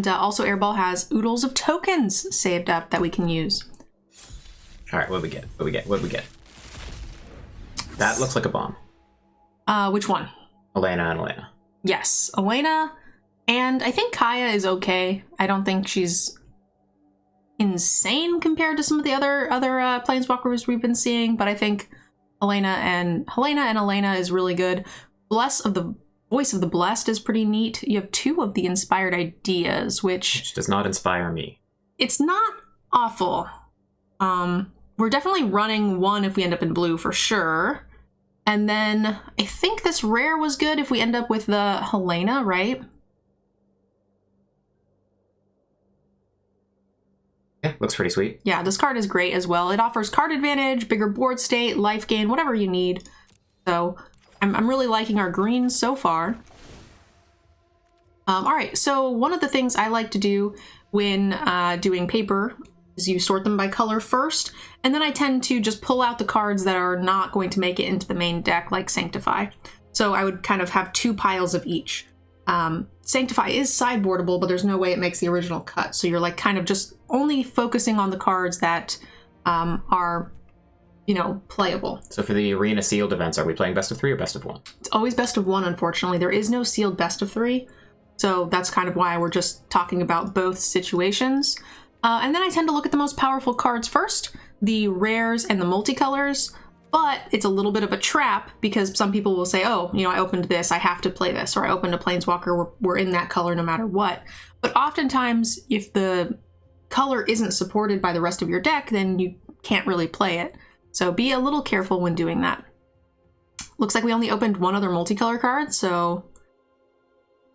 And also Airball has oodles of tokens saved up that we can use. All right, what do we get? What do we get? That looks like a bomb. Which one? Elena and Elena. Yes, Elena, and I think Kaya is okay. I don't think she's insane compared to some of the other planeswalkers we've been seeing, but I think Helena and Elena is really good. Voice of the Blessed is pretty neat. You have 2 of the Inspired Ideas, which does not inspire me. It's not awful. We're definitely running 1 if we end up in blue for sure. And then I think this rare was good if we end up with the Helena, right? Yeah, looks pretty sweet. Yeah, this card is great as well. It offers card advantage, bigger board state, life gain, whatever you need. So I'm really liking our greens so far. All right, so one of the things I like to do when doing paper is you sort them by color first, and then I tend to just pull out the cards that are not going to make it into the main deck, like Sanctify. So I would kind of have 2 piles of each. Sanctify is sideboardable, but there's no way it makes the original cut. So you're like kind of just only focusing on the cards that are, you know, playable. So for the arena sealed events, are we playing best of 3 or best of 1? It's always best of 1, unfortunately. There is no sealed best of 3. So that's kind of why we're just talking about both situations. And then I tend to look at the most powerful cards first, the rares and the multicolors, but it's a little bit of a trap because some people will say, oh, you know, I opened this, I have to play this, or I opened a Planeswalker, we're in that color no matter what. But oftentimes, if the color isn't supported by the rest of your deck, then you can't really play it. So be a little careful when doing that. Looks like we only opened 1 other multicolor card, so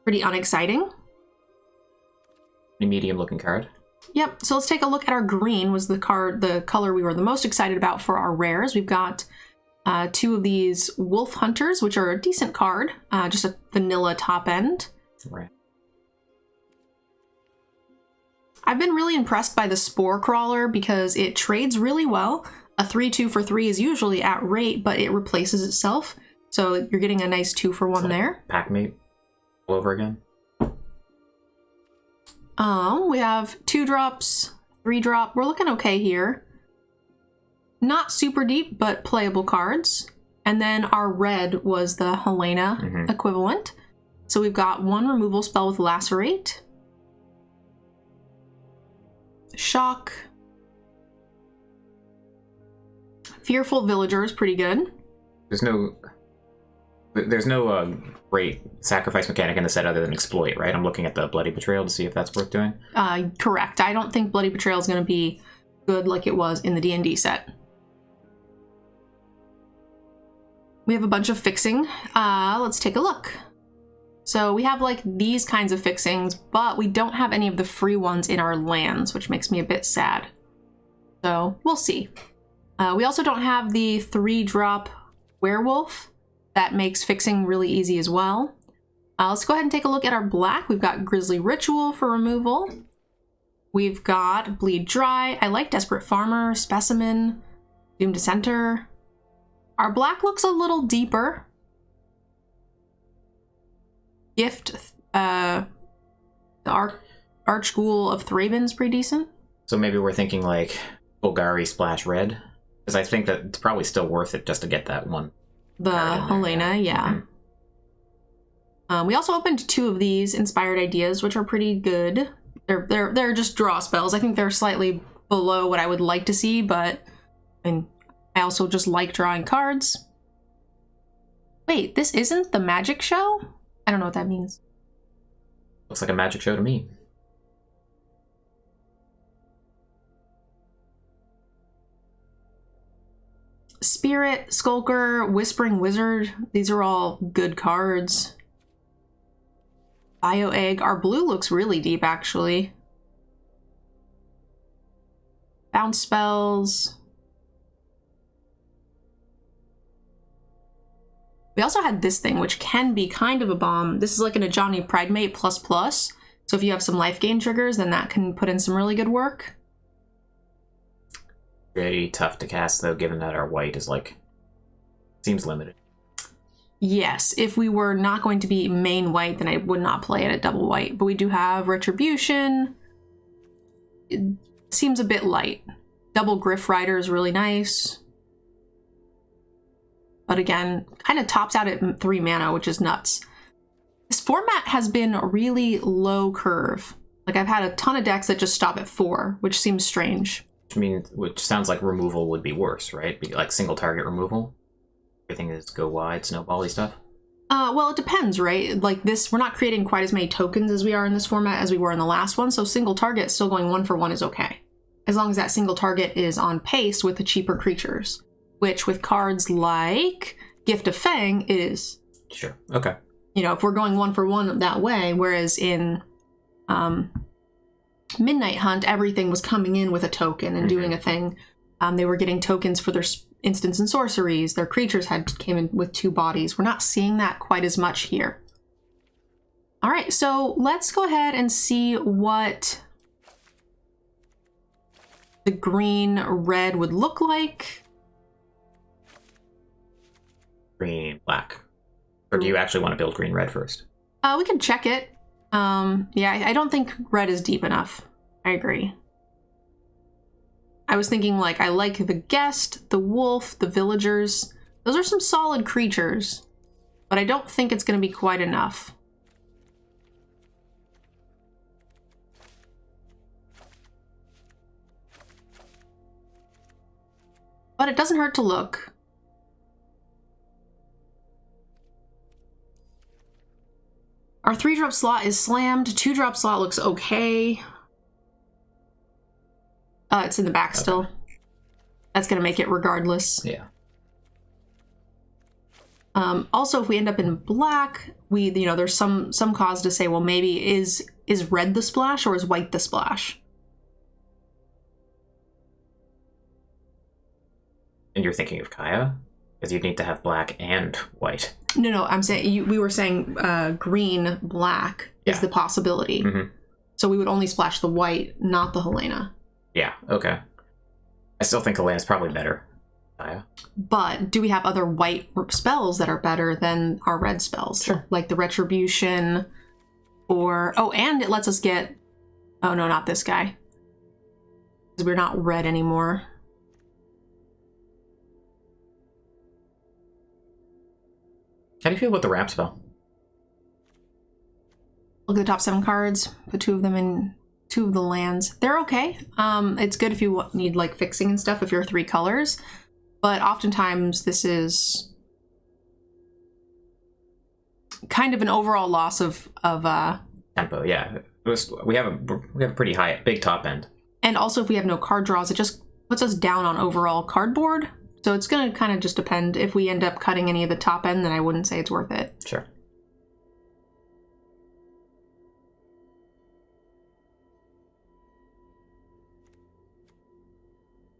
pretty unexciting. A medium looking card. Yep, so let's take a look at our green, was the color we were the most excited about for our rares. We've got 2 of these Wolf Hunters, which are a decent card, just a vanilla top end. Right. I've been really impressed by the Spore Crawler because it trades really well. A 3/2 for 3 is usually at rate, but it replaces itself. So you're getting a nice 2 for 1 there. Packmate all over again. We have 2 drops, 3 drop. We're looking okay here. Not super deep, but playable cards. And then our red was the Helena equivalent. So we've got 1 removal spell with Lacerate. Shock. Fearful Villager is pretty good. There's no great sacrifice mechanic in the set other than Exploit, right? I'm looking at the Bloody Betrayal to see if that's worth doing. Correct. I don't think Bloody Betrayal is going to be good like it was in the D&D set. We have a bunch of fixing. Let's take a look. So we have like these kinds of fixings, but we don't have any of the free ones in our lands, which makes me a bit sad. So we'll see. We also don't have the 3-drop Werewolf. That makes fixing really easy as well. Let's go ahead and take a look at our black. We've got Grisly Ritual for removal. We've got Bleed Dry. I like Desperate Farmer, Specimen, Doomed Dissenter. Our black looks a little deeper. Gift, the Archghoul of Thraben's pretty decent. So maybe we're thinking like Bulgari Splash Red, because I think that it's probably still worth it just to get that one. The Helena, yeah. We also opened 2 of these Inspired Ideas, which are pretty good. They're just draw spells. I think they're slightly below what I would like to see, but I also just like drawing cards. Wait, this isn't the magic show? I don't know what that means. Looks like a magic show to me. Spirit, Skulker, Whispering Wizard. These are all good cards. Bio Egg. Our blue looks really deep, actually. Bounce spells. We also had this thing, which can be kind of a bomb. This is like an Ajani Pridemate ++. So if you have some life gain triggers, then that can put in some really good work. Very tough to cast, though, given that our white is like... seems limited. Yes, if we were not going to be main white, then I would not play it at double white. But we do have Retribution. It seems a bit light. Double Griff Rider is really nice. But again, kind of tops out at 3 mana, which is nuts. This format has been really low curve. Like, I've had a ton of decks that just stop at 4, which seems strange. Which sounds like removal would be worse, right? Like single target removal? Everything is go wide, snowbally stuff? Well, it depends, right? Like this, we're not creating quite as many tokens as we are in this format as we were in the last one, so single target still going 1 for 1 is okay. As long as that single target is on pace with the cheaper creatures, which with cards like Gift of Fang, it is. Sure, okay. You know, if we're going 1 for 1 that way, whereas in Midnight Hunt, everything was coming in with a token and doing a thing. They were getting tokens for their instants and sorceries. Their creatures came in with 2 bodies. We're not seeing that quite as much here. All right, so let's go ahead and see what the green-red would look like. Green-black. Or do you actually want to build green-red first? We can check it. Yeah, I don't think red is deep enough. I agree. I was thinking, like, I like the Guest, the Wolf, the Villagers. Those are some solid creatures, but I don't think it's going to be quite enough. But it doesn't hurt to look. Our 3-drop slot is slammed. 2-drop slot looks okay. It's in the back still. That's going to make it regardless. Yeah. Also, if we end up in black, there's some cause to say, well, maybe is red the splash or is white the splash? And you're thinking of Kaya? Because you'd need to have black and white. No, I'm saying, we were saying green, black is the possibility. So we would only splash the white, not the Helena. Yeah, okay. I still think Helena's probably better. Kaya. But do we have other white spells that are better than our red spells? Sure. Like the Retribution or... Oh, and it lets us get... Oh, no, not this guy. Because we're not red anymore. How do you feel about the wrap spell? Look at the top 7 cards. Put 2 of them in 2 of the lands. They're okay. It's good if you need like fixing and stuff if you're 3 colors. But oftentimes this is kind of an overall loss of tempo. Yeah, we have a pretty big top end. And also if we have no card draws, it just puts us down on overall cardboard. So it's going to kind of just depend. If we end up cutting any of the top end, then I wouldn't say it's worth it. Sure.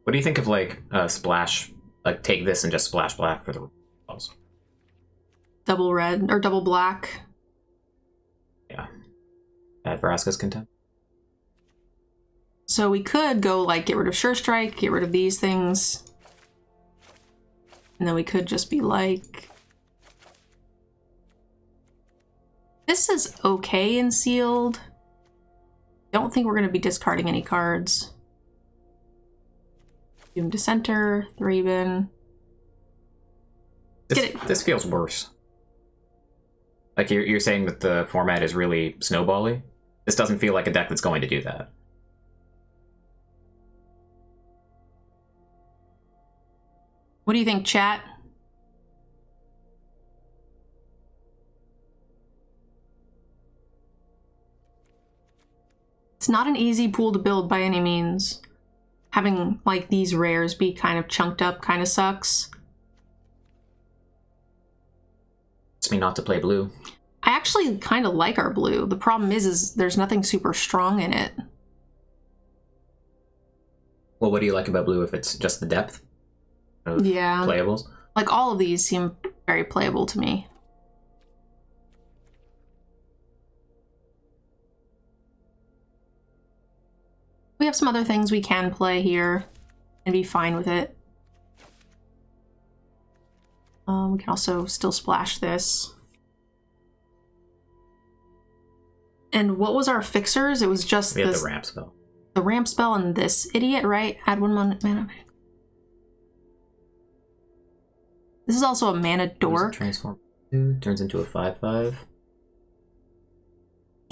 What do you think of like splash? Like take this and just splash black for the spells. Double red or double black. Yeah. At Vraska's content. So we could go like get rid of Sure Strike, get rid of these things. And then we could just be like, this is okay in sealed. Don't think we're going to be discarding any cards. Doom Dissenter, Thraben. This feels worse. Like you're saying that the format is really snowbally. This doesn't feel like a deck that's going to do that. What do you think, chat? It's not an easy pool to build by any means. Having like these rares be kind of chunked up kind of sucks. It's me not to play blue. I actually kind of like our blue. The problem is there's nothing super strong in it. Well, what do you like about blue if it's just the depth of yeah. playables? Like all of these seem very playable to me. We have some other things we can play here and be fine with it. We can also still splash this. And what was our fixers? It was just we had the ramp spell. The ramp spell and this idiot, right? Add 1 mana. This is also a mana dork. Transform 2, turns into a 5/5.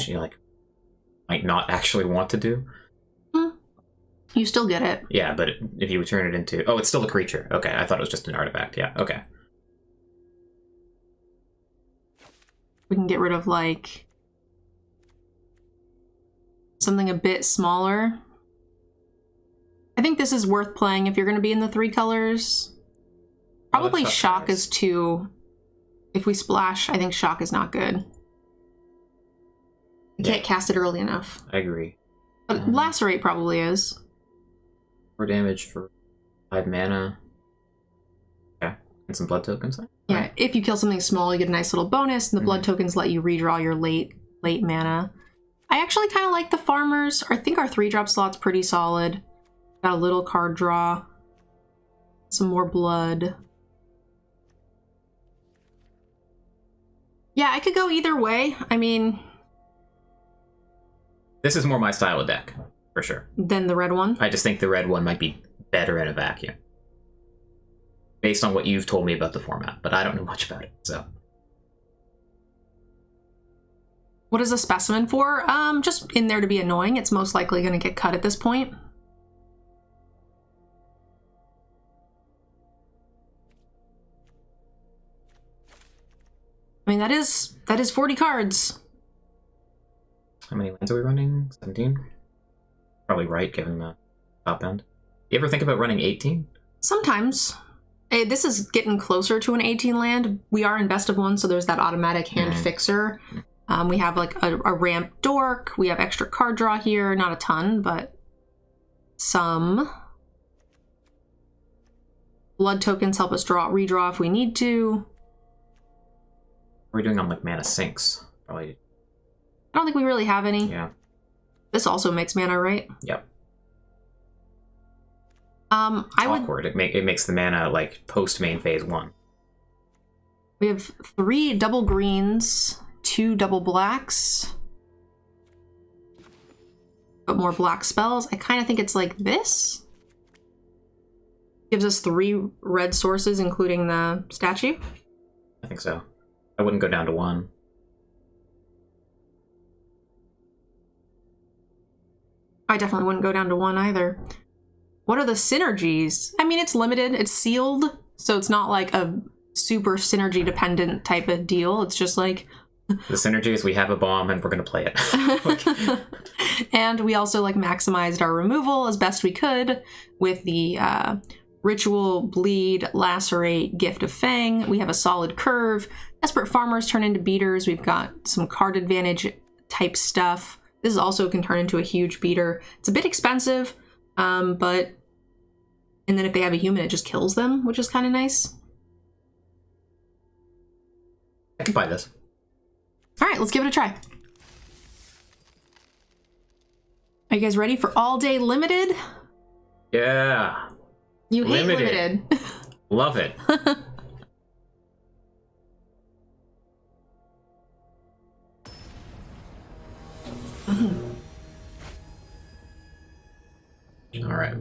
She like might not actually want to do. You still get it. Yeah, but if you turn it into... Oh, it's still a creature. Okay, I thought it was just an artifact. Yeah, okay. We can get rid of, like, something a bit smaller. I think this is worth playing if you're going to be in the 3 colors. Probably shock is too... If we splash, I think shock is not good. You can't cast it early enough. I agree. But lacerate probably is. 4 damage for 5 mana. Okay. And some blood tokens. Yeah, right. If you kill something small, you get a nice little bonus, and the blood tokens let you redraw your late mana. I actually kind of like the farmers. I think our 3-drop slot's pretty solid. Got a little card draw. Some more blood. Yeah, I could go either way. I mean... This is more my style of deck. For sure. Than the red one? I just think the red one might be better in a vacuum. Based on what you've told me about the format, but I don't know much about it, so. What is a specimen for? Just in there to be annoying. It's most likely going to get cut at this point. I mean, that is 40 cards. How many lands are we running? 17? Probably right, given the top end. You ever think about running 18? Sometimes. Hey, this is getting closer to an 18 land. We are in best of 1, so there's that automatic hand fixer. We have like a ramp dork. We have extra card draw here. Not a ton, but some. Blood tokens help us redraw if we need to. What are we doing on like mana sinks? Probably. I don't think we really have any. Yeah. This also makes mana, right? Yep. It's awkward. It makes the mana like post main phase 1. We have 3 double greens, 2 double blacks. But more black spells. I kind of think it's like this. Gives us 3 red sources, including the statue. I think so. I wouldn't go down to 1. I definitely wouldn't go down to 1 either. What are the synergies? I mean, it's limited. It's sealed, so it's not like a super synergy dependent type of deal. It's just like... The synergy is we have a bomb and we're going to play it. And we also like maximized our removal as best we could with the Ritual, Bleed, Lacerate, Gift of Fang. We have a solid curve. Desperate Farmers turn into beaters. We've got some card advantage type stuff. This also can turn into a huge beater. It's a bit expensive, but... And then if they have a human, it just kills them, which is kind of nice. I can buy this. All right, let's give it a try. Are you guys ready for all day limited? Yeah. You hate limited. Love it. All right.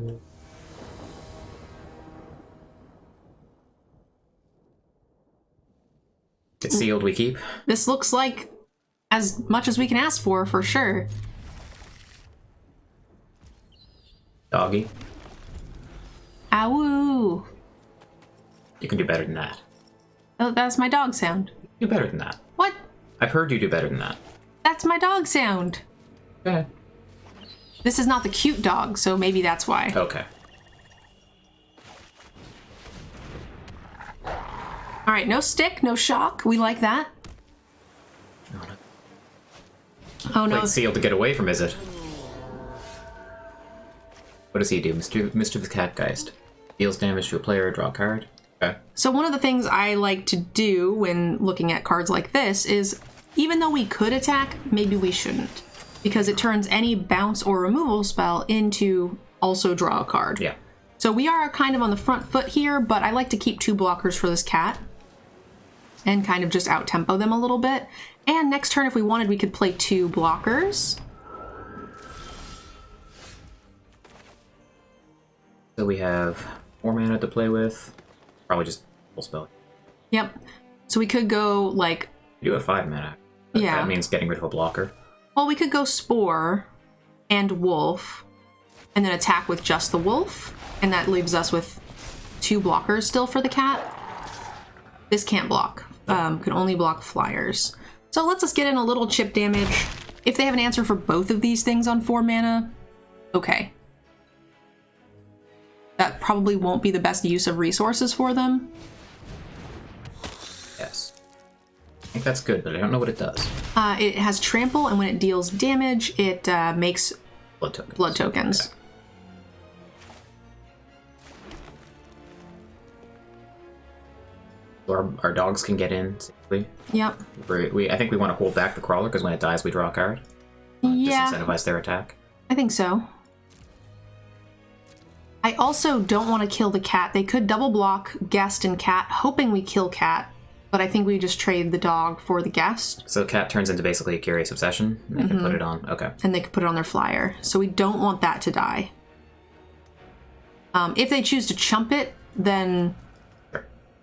It's sealed, we keep. This looks like as much as we can ask for sure. Doggy. Awoo. You can do better than that. Oh, that's my dog sound. Do better than that. What? I've heard you do better than that. That's my dog sound. Okay. This is not the cute dog, so maybe that's why. Okay. All right, no stick, no shock. We like that. Oh no. Played sealed to get away from, is it? What does he do? Mischievous Catgeist. Deals damage to a player, draw a card. Okay. So one of the things I like to do when looking at cards like this is, even though we could attack, maybe we shouldn't. Because it turns any bounce or removal spell into also draw a card. Yeah. So we are kind of on the front foot here, but I like to keep 2 blockers for this cat. and kind of just out-tempo them a little bit. And next turn, if we wanted, we could play 2 blockers. So we have 4 mana to play with. Probably just full spell. Yep. So we could go, like... You have 5 mana. Yeah. That means getting rid of a blocker. Well, we could go Spore and Wolf, and then attack with just the Wolf, and that leaves us with 2 blockers still for the cat. This can't block. Can only block flyers. So it lets us get in a little chip damage. If they have an answer for both of these things on 4 mana, okay. That probably won't be the best use of resources for them. Yes. I think that's good, but I don't know what it does. It has trample, and when it deals damage, it makes blood tokens. Okay. Our dogs can get in safely. Yep. I think we want to hold back the crawler because when it dies, we draw a card. Yeah. Disincentivize their attack. I think so. I also don't want to kill the cat. They could double block guest and cat, hoping we kill cat, but I think we just trade the dog for the guest. So cat turns into basically a Curious Obsession, and they can put it on. Okay. And they could put it on their flyer. So we don't want that to die. If they choose to chump it, then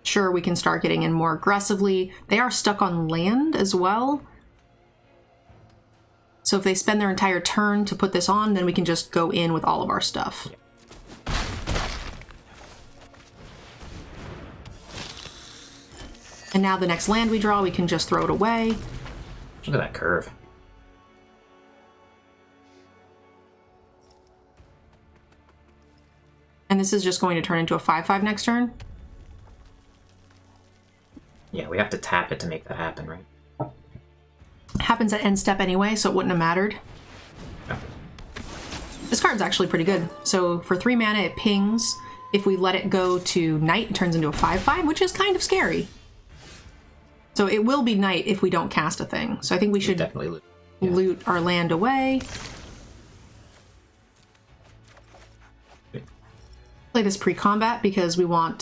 sure, we can start getting in more aggressively. They are stuck on land as well. So if they spend their entire turn to put this on, then we can just go in with all of our stuff. Yeah. And now the next land we draw, we can just throw it away. Look at that curve. And this is just going to turn into a 5/5 next turn. Yeah, we have to tap it to make that happen, right? Happens at end step anyway, so it wouldn't have mattered. Yeah. This card's actually pretty good. So for 3 mana, it pings. If we let it go to night, it turns into a 5/5, which is kind of scary. So it will be night if we don't cast a thing. So I think we should definitely loot our land away. Play this pre-combat because we want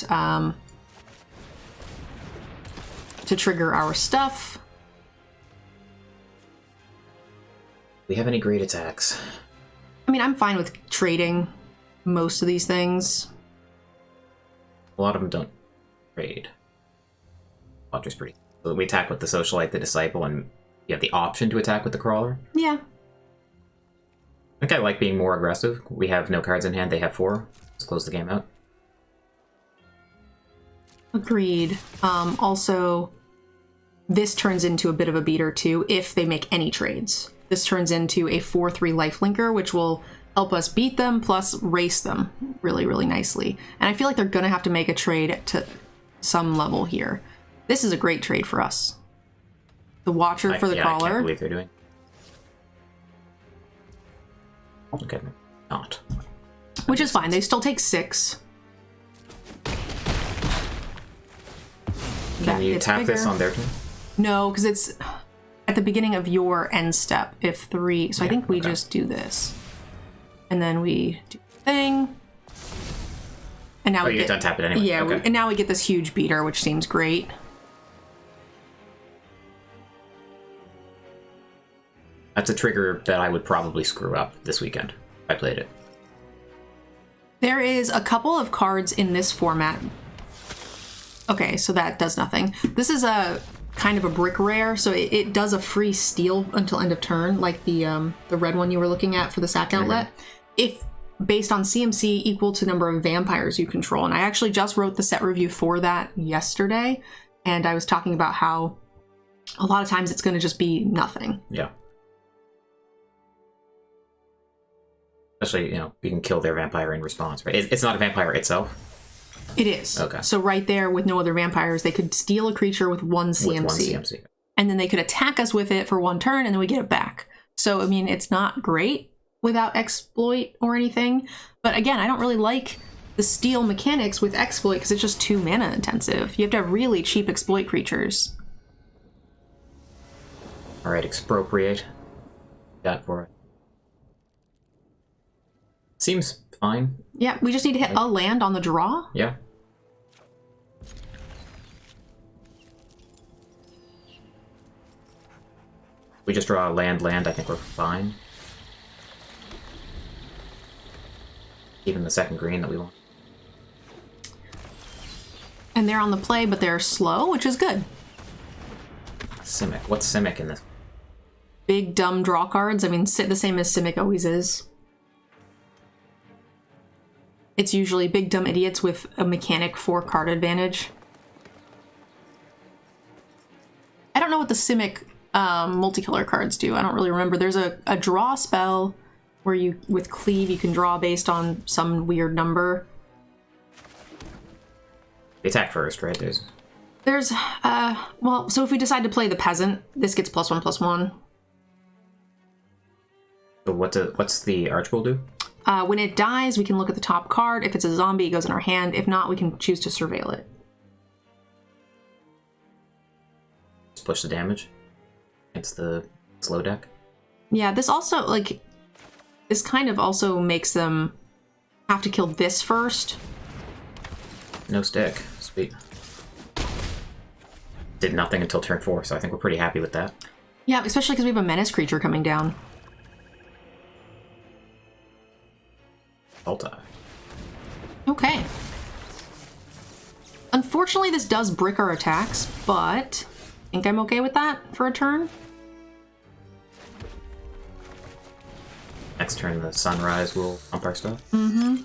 to trigger our stuff. We have any great attacks? I mean, I'm fine with trading most of these things. A lot of them don't trade. Watcher's pretty. So we attack with the Socialite, the Disciple, and you have the option to attack with the Crawler. Yeah. I think I like being more aggressive. We have no cards in hand, they have 4. Let's close the game out. Agreed. Also, this turns into a bit of a beater too if they make any trades. This turns into a 4/3 lifelinker, which will help us beat them plus race them really, really nicely. And I feel like they're going to have to make a trade to some level here. This is a great trade for us. The Watcher for the Crawler. I can't believe they're doing. Okay, not. Which is fine. They still take 6. Can you tap this on their turn? No, because it's at the beginning of your end step, if 3. So I think we just do this. And then we do the thing. And now we get to untap it anyway. Yeah, okay. And now we get this huge beater, which seems great. That's a trigger that I would probably screw up this weekend if I played it. There is a couple of cards in this format. Okay, so that does nothing. This is a kind of a brick rare, so it does a free steal until end of turn, like the red one you were looking at for the sack outlet. If based on CMC equal to number of vampires you control. And I actually just wrote the set review for that yesterday, and I was talking about how a lot of times it's going to just be nothing. Yeah. Especially, you know, you can kill their vampire in response, right? It's not a vampire itself? It is. Okay. So right there with no other vampires, they could steal a creature with 1 CMC. With 1 CMC. And then they could attack us with it for 1 turn, and then we get it back. So, I mean, it's not great without exploit or anything. But again, I don't really like the steal mechanics with exploit because it's just too mana intensive. You have to have really cheap exploit creatures. All right, expropriate. Got for it. Seems fine. Yeah, we just need to hit a land on the draw. Yeah. We just draw land, I think we're fine. Even the second green that we want. And they're on the play, but they're slow, which is good. Simic. What's Simic in this? Big, dumb draw cards. I mean, the same as Simic always is. It's usually big, dumb idiots with a mechanic 4 card advantage. I don't know what the Simic multicolor cards do. I don't really remember. There's a draw spell where you, with Cleave, you can draw based on some weird number. They attack first, right? There's, well, so if we decide to play the Peasant, this gets +1/+1. So what's the Archbold do? When it dies, we can look at the top card. If it's a zombie, it goes in our hand. If not, we can choose to surveil it. Just push the damage against the slow deck. Yeah, this also, like, this kind of also makes them have to kill this first. No stick. Sweet. Did nothing until turn 4, so I think we're pretty happy with that. Yeah, especially because we have a menace creature coming down. Altai. Okay. Unfortunately, this does brick our attacks, but I think I'm okay with that for a turn. Next turn, the Sunrise will pump our stuff. Mm-hmm.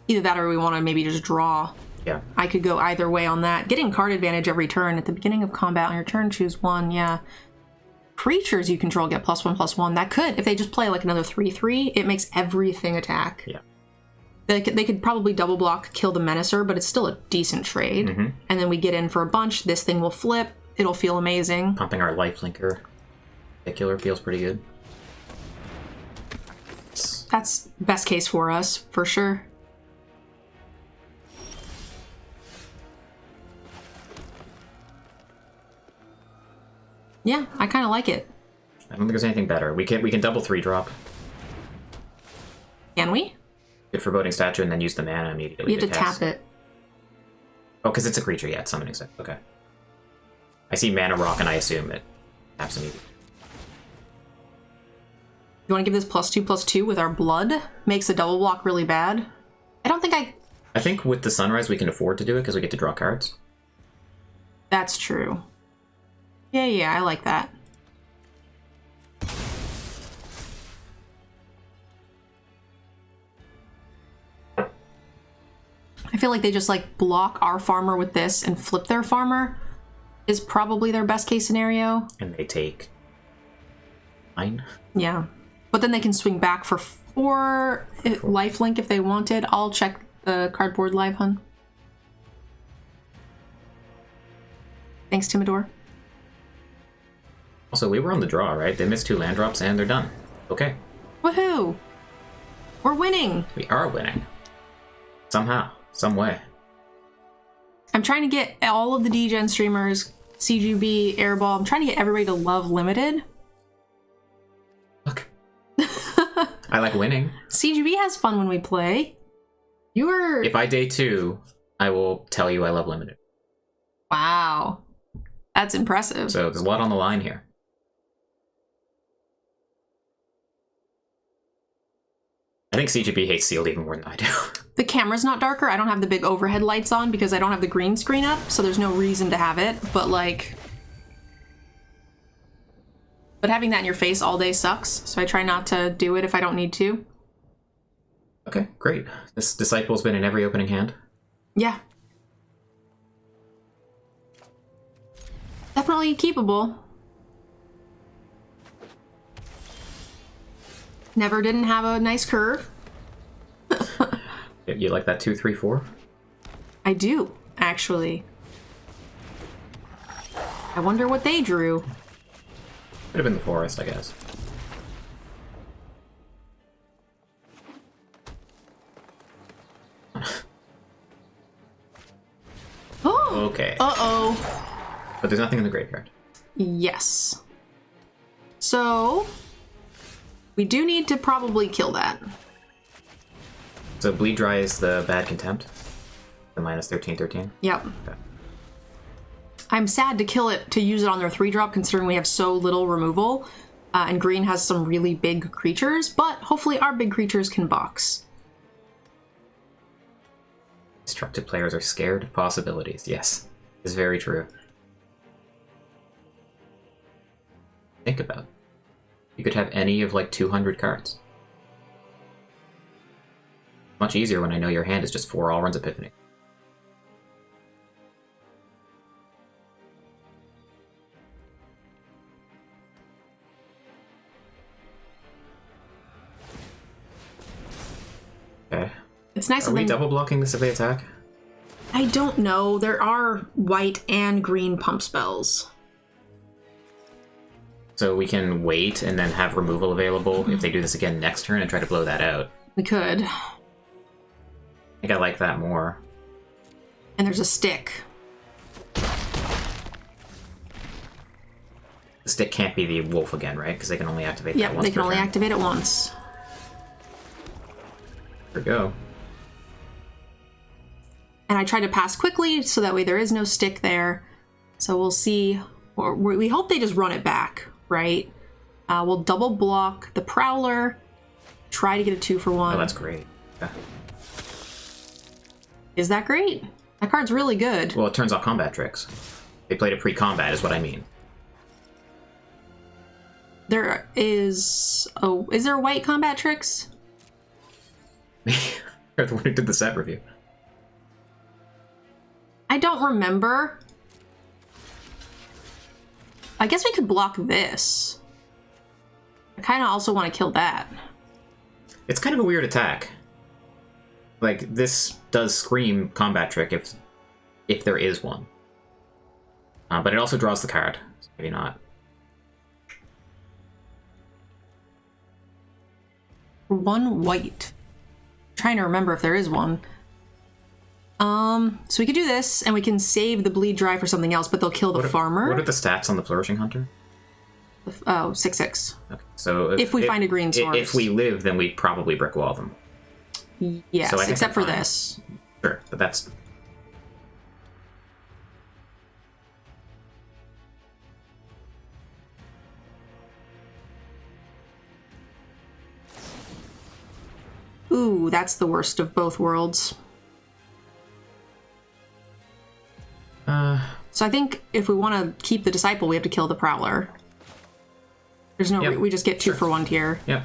Either that or we want to maybe just draw. Yeah. I could go either way on that. Getting card advantage every turn. At the beginning of combat on your turn, choose one. Yeah. Creatures you control get +1/+1. That could, if they just play like another 3/3, it makes everything attack. Yeah. They could probably double block, kill the Menacer, but it's still a decent trade. Mm-hmm. And then we get in for a bunch. This thing will flip. It'll feel amazing. Pumping our Lifelinker in particular feels pretty good. That's best case for us, for sure. Yeah, I kind of like it. I don't think there's anything better. We can double 3-drop. Can we? Good Foreboding Statue and then use the mana immediately. You have to tap it. Oh, because it's a creature, yeah, it's summoning set. Okay. I see Mana Rock and I assume it taps immediately. You want to give this +2/+2 with our blood? Makes a double block really bad. I think with the Sunrise we can afford to do it because we get to draw cards. That's true. Yeah, I like that. I feel like they just like block our farmer with this and flip their farmer is probably their best case scenario. And they take 9. Yeah. But then they can swing back for 4 lifelink if they wanted. I'll check the cardboard live, hun. Thanks, Timidor. Also, we were on the draw, right? They missed 2 land drops and they're done. Okay. Woohoo! We're winning! We are winning. Somehow. Some way. I'm trying to get all of the DGen streamers, CGB, Airball, I'm trying to get everybody to love Limited. Look. I like winning. CGB has fun when we play. You were... If I day 2, I will tell you I love Limited. Wow. That's impressive. So there's a lot on the line here. I think CGB hates sealed even more than I do. The camera's not darker. I don't have the big overhead lights on because I don't have the green screen up, so there's no reason to have it, but like... But having that in your face all day sucks, so I try not to do it if I don't need to. Okay, great. This Disciple's been in every opening hand. Yeah. Definitely keepable. Never didn't have a nice curve. You like that 2-3-4? I do, actually. I wonder what they drew. Could have been the forest, I guess. Oh! Okay. Uh-oh. But there's nothing in the graveyard. Yes. So, we do need to probably kill that. So Bleed Dry is the bad contempt? The -13/13? Yep. Okay. I'm sad to kill it to use it on their 3-drop, considering we have so little removal, and green has some really big creatures, but hopefully our big creatures can box. Destructive players are scared of possibilities. Yes, it's very true. Think about it. You could have any of like 200 cards. Much easier when I know your hand is just 4 Alrund's Epiphany. Okay. It's nice. Are we double blocking this if they attack? I don't know. There are white and green pump spells. So we can wait and then have removal available if they do this again next turn and try to blow that out. We could. I think I like that more. And there's a stick. The stick can't be the wolf again, right? Because they can only activate that once. They can only activate it once. There we go. And I tried to pass quickly, so that way there is no stick there. So we'll see. Or we hope they just run it back, right? We'll double block the Prowler. Try to get a 2-for-1. Oh, that's great. Yeah. Is that great? That card's really good. Well, it turns off combat tricks. They played it pre-combat, is what I mean. There is... Oh, is there white combat tricks? You're the one who did the set review. I don't remember. I guess we could block this. I kind of also want to kill that. It's kind of a weird attack. Like, this does scream combat trick if there is one. But it also draws the card. So maybe not. One white. I'm trying to remember if there is one. So we could do this, and we can save the bleed dry for something else, but they'll kill the farmer. What are the stats on the Flourishing Hunter? Oh, 6/6. Okay, so if we find a green source. If we live, then we probably brick wall them. Yes, so except for this. Sure, but that's... Ooh, that's the worst of both worlds. So I think if we want to keep the Disciple, we have to kill the Prowler. There's no... Yep. We just get 2-for-1 here. Yeah.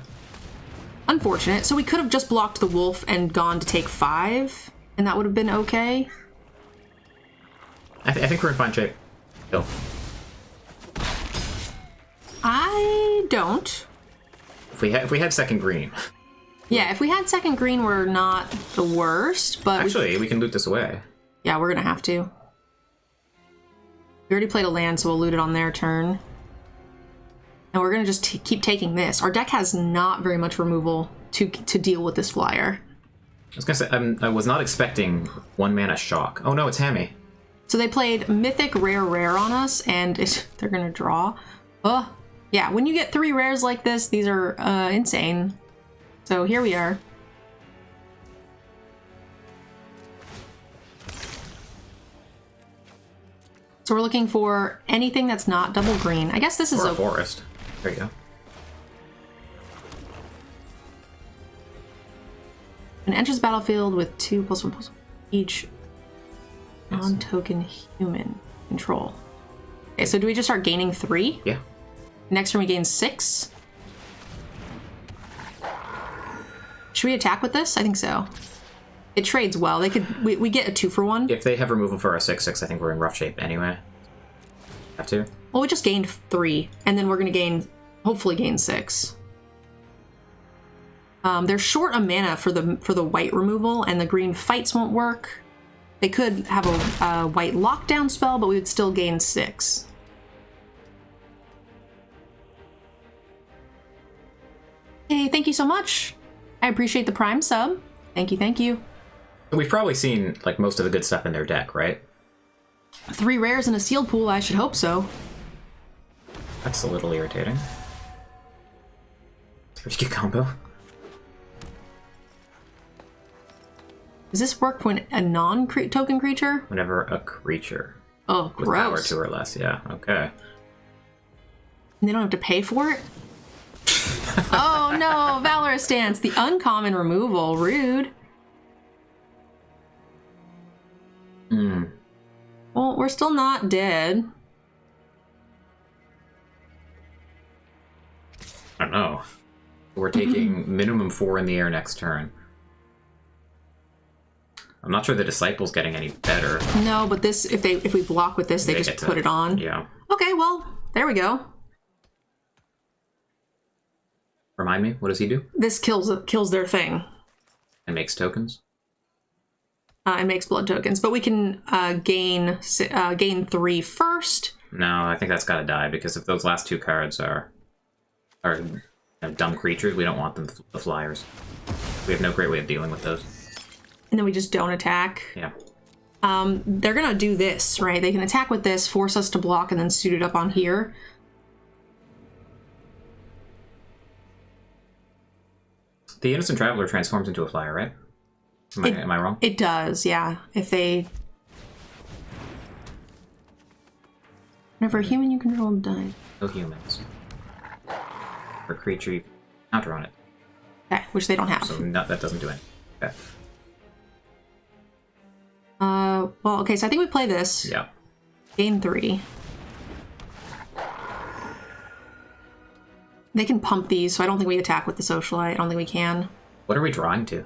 Unfortunate. So we could have just blocked the wolf and gone to take 5, and that would have been okay. I think we're in fine shape. Still. I don't. If we had second green. Yeah, if we had second green, we're not the worst, but... Actually, we can loot this away. Yeah, we're gonna have to. We already played a land, so we'll loot it on their turn. And we're gonna just keep taking this. Our deck has not very much removal to deal with this flyer. I was gonna say, I was not expecting 1-mana shock. Oh no, it's Hammy. So they played Mythic Rare on us, and they're gonna draw. Yeah, when you get 3 rares like this, these are insane. So here we are. So we're looking for anything that's not double green. I guess this is a forest. There you go. An enters the battlefield with 2+1/+1 each non-token human control. Okay, so do we just start gaining 3? Yeah. Next turn we gain 6. Should we attack with this? I think so. It trades well. They could. We get a 2-for-1. If they have removal for our 6/6, I think we're in rough shape anyway. Have to. Well, we just gained 3, and then we're gonna gain, hopefully gain 6. They're short a mana for the white removal, and the green fights won't work. They could have a white lockdown spell, but we would still gain 6. Hey, thank you so much. I appreciate the Prime sub. Thank you, thank you. We've probably seen like most of the good stuff in their deck, right? 3 rares in a sealed pool, I should hope so. That's a little irritating. Pretty good combo. Does this work when a non-token creature? Whenever a creature. Oh, With power gross. 2 or less, yeah. Okay. And they don't have to pay for it? Oh no, Valorous Stance, the uncommon removal. Rude. Hmm. Well, we're still not dead. I don't know. We're taking minimum 4 in the air next turn. I'm not sure the Disciple's getting any better. No, but this, if we block with this, they just put it on. Yeah. Okay, well, there we go. Remind me, what does he do? This kills their thing. It makes tokens? It makes blood tokens, but we can gain 3 first. No, I think that's gotta die, because if those last 2 cards are dumb creatures, we don't want them, the flyers. We have no great way of dealing with those. And then we just don't attack. Yeah. They're gonna do this, right? They can attack with this, force us to block, and then suit it up on here. The Innocent Traveler transforms into a flyer, right? Am I wrong? It does, yeah. If they... Whenever a human you control dies. No humans. For creature, you counter on it. Okay, which they don't have. So no, that doesn't do anything. Okay. Well, okay, so I think we play this. Yeah. Gain 3. They can pump these, so I don't think we attack with the Socialite. I don't think we can. What are we drawing to?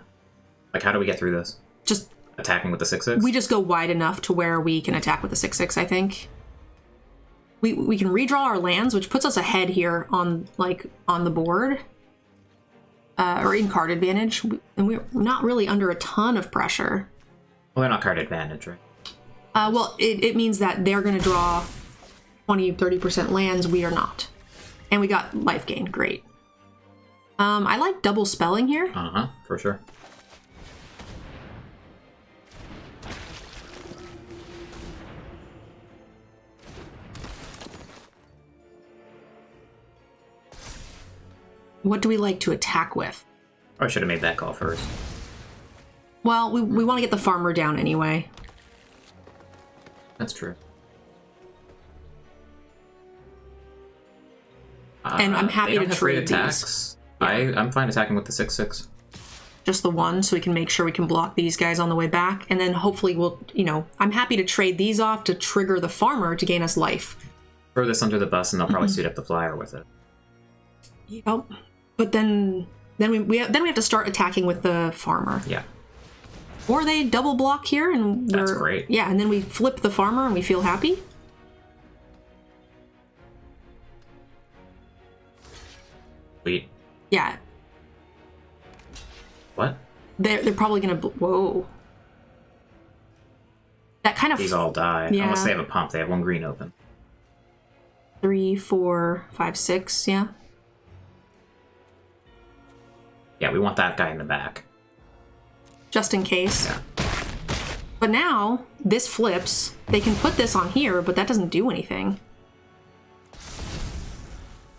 Like, how do we get through this? Just... Attacking with the 6/6? We just go wide enough to where we can attack with the 6/6, I think. We can redraw our lands, which puts us ahead here on the board. Or in card advantage. And we're not really under a ton of pressure. Well, they're not card advantage, right? Well, it means that they're going to draw 20-30% lands. We are not. And we got life gain. Great. I like double spelling here. Uh-huh, for sure. What do we like to attack with? I should have made that call first. Well, we want to get the farmer down anyway. That's true. And I'm happy to trade attacks. these. I'm fine attacking with the 6/6. Just the one, so we can make sure we can block these guys on the way back. And then hopefully we'll, I'm happy to trade these off to trigger the farmer to gain us life. Throw this under the bus and they'll probably suit up the flyer with it. Yep. But then we have to start attacking with the farmer. Yeah. Or they double block here and That's great. Yeah, and then we flip the farmer and we feel happy. Sweet. Yeah. What? They're probably gonna whoa. That kind of These all die. Yeah. Unless they have a pump. They have 1 green open. 3, 4, 5, 6, yeah. Yeah, we want that guy in the back. Just in case. Yeah. But now, this flips. They can put this on here, but that doesn't do anything.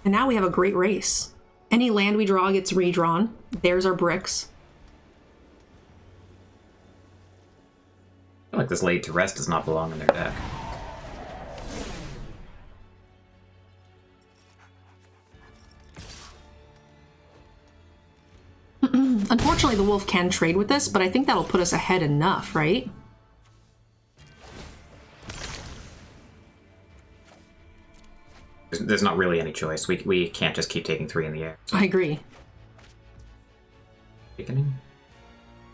And now we have a great race. Any land we draw gets redrawn. There's our bricks. I feel like this Laid to Rest does not belong in their deck. Unfortunately, the wolf can trade with this, but I think that'll put us ahead enough, right? There's not really any choice. We can't just keep taking 3 in the air. I agree. Beginning?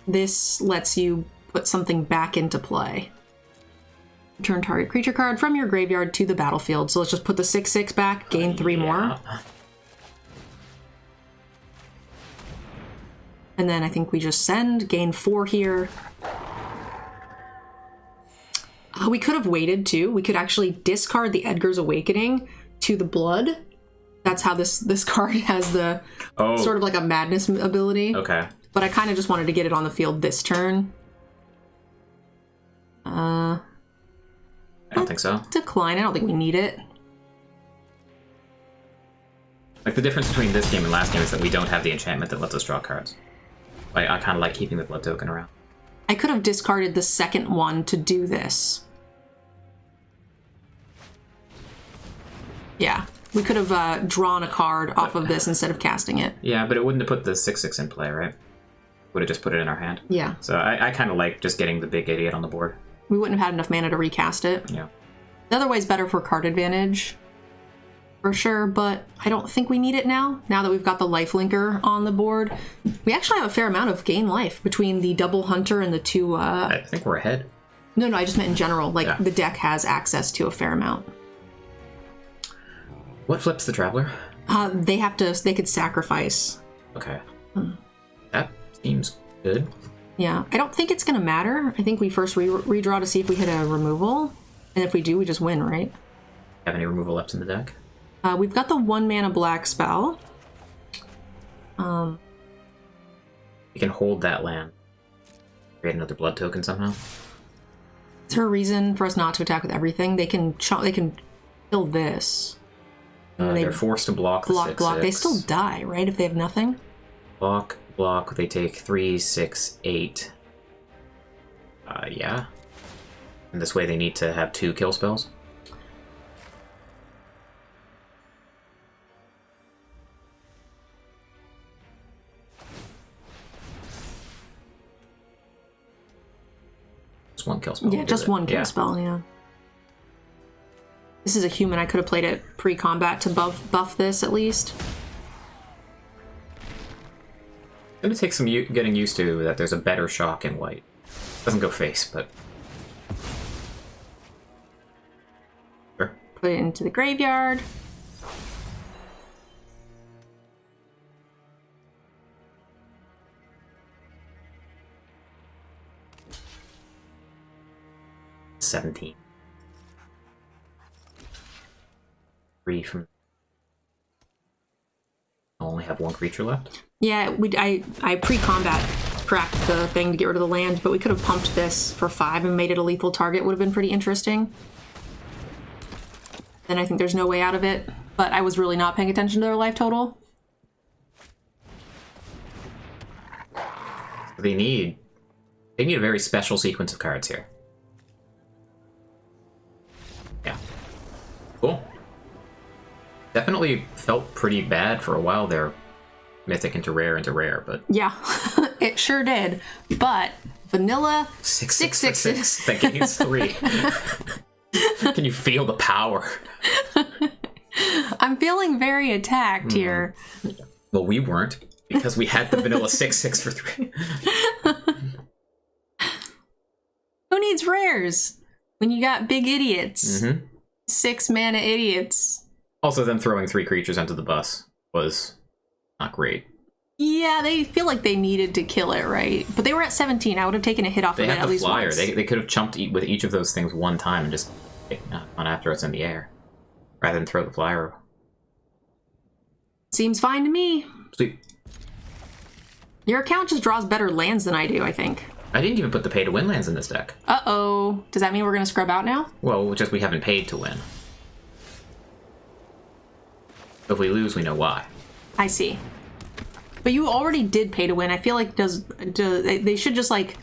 This lets you put something back into play. Return target creature card from your graveyard to the battlefield. So let's just put the 6/6 back, gain 3 more. And then I think we just send, gain 4 here. We could have waited too. We could actually discard the Edgar's Awakening to the blood. That's how this card has the sort of like a madness ability. Okay. But I kind of just wanted to get it on the field this turn. I don't think so. Decline. I don't think we need it. Like, the difference between this game and last game is that we don't have the enchantment that lets us draw cards. Like, I kind of like keeping the blood token around. I could have discarded the second one to do this. Yeah. We could have drawn a card off of this instead of casting it. Yeah, but it wouldn't have put the 6/6 in play, right? Would have just put it in our hand. Yeah. So I kind of like just getting the big idiot on the board. We wouldn't have had enough mana to recast it. Yeah. The other way's better for card advantage, for sure, but I don't think we need it now that we've got the lifelinker on the board. We actually have a fair amount of gain life between the double hunter and the two... I think we're ahead. No, I just meant in general. Like, yeah. The deck has access to a fair amount. What flips the Traveler? They could sacrifice. Okay. That seems good. Yeah, I don't think it's going to matter. I think we first redraw to see if we hit a removal. And if we do, we just win, right? Have any removal left in the deck? We've got the 1 mana black spell. You can hold that land. Create another blood token somehow. Is there a reason for us not to attack with everything? They can kill this. They're forced to block the 6/6. They still die, right? If they have nothing. Block. They take 3, 6, 8. Yeah. And this way they need to have 2 kill spells. Just 1 kill spell. Yeah, just 1 kill spell, yeah. This is a human. I could have played it pre-combat to buff this, at least. It's going to take some getting used to that there's a better shock in white. Doesn't go face, but... Sure. Put it into the graveyard. $17. 3 from... I only have 1 creature left. Yeah, I pre-combat cracked the thing to get rid of the land, but we could have pumped this for 5 and made it a lethal target. Would have been pretty interesting. Then I think there's no way out of it, but I was really not paying attention to their life total. They need a very special sequence of cards here. Yeah. Cool. Definitely felt pretty bad for a while there. Mythic into rare, but... Yeah, it sure did. But vanilla 6/6 that gains 3. Can you feel the power? I'm feeling very attacked here. Well, we weren't, because we had the vanilla 6/6 for 3. Who needs rares when you got big idiots? 6 mana idiots. Also, them throwing 3 creatures onto the bus was not great. Yeah, they feel like they needed to kill it, right? But they were at 17. I would have taken a hit off of it at least once. They could have chumped with each of those things one time and just gone after us in the air, rather than throw the flyer. Seems fine to me. Sweet. Your account just draws better lands than I do, I think. I didn't even put the pay-to-win lands in this deck. Uh-oh. Does that mean we're going to scrub out now? Well, just we haven't paid to win. If we lose, we know why. I see. But you already did pay to win. I feel like they should just, like,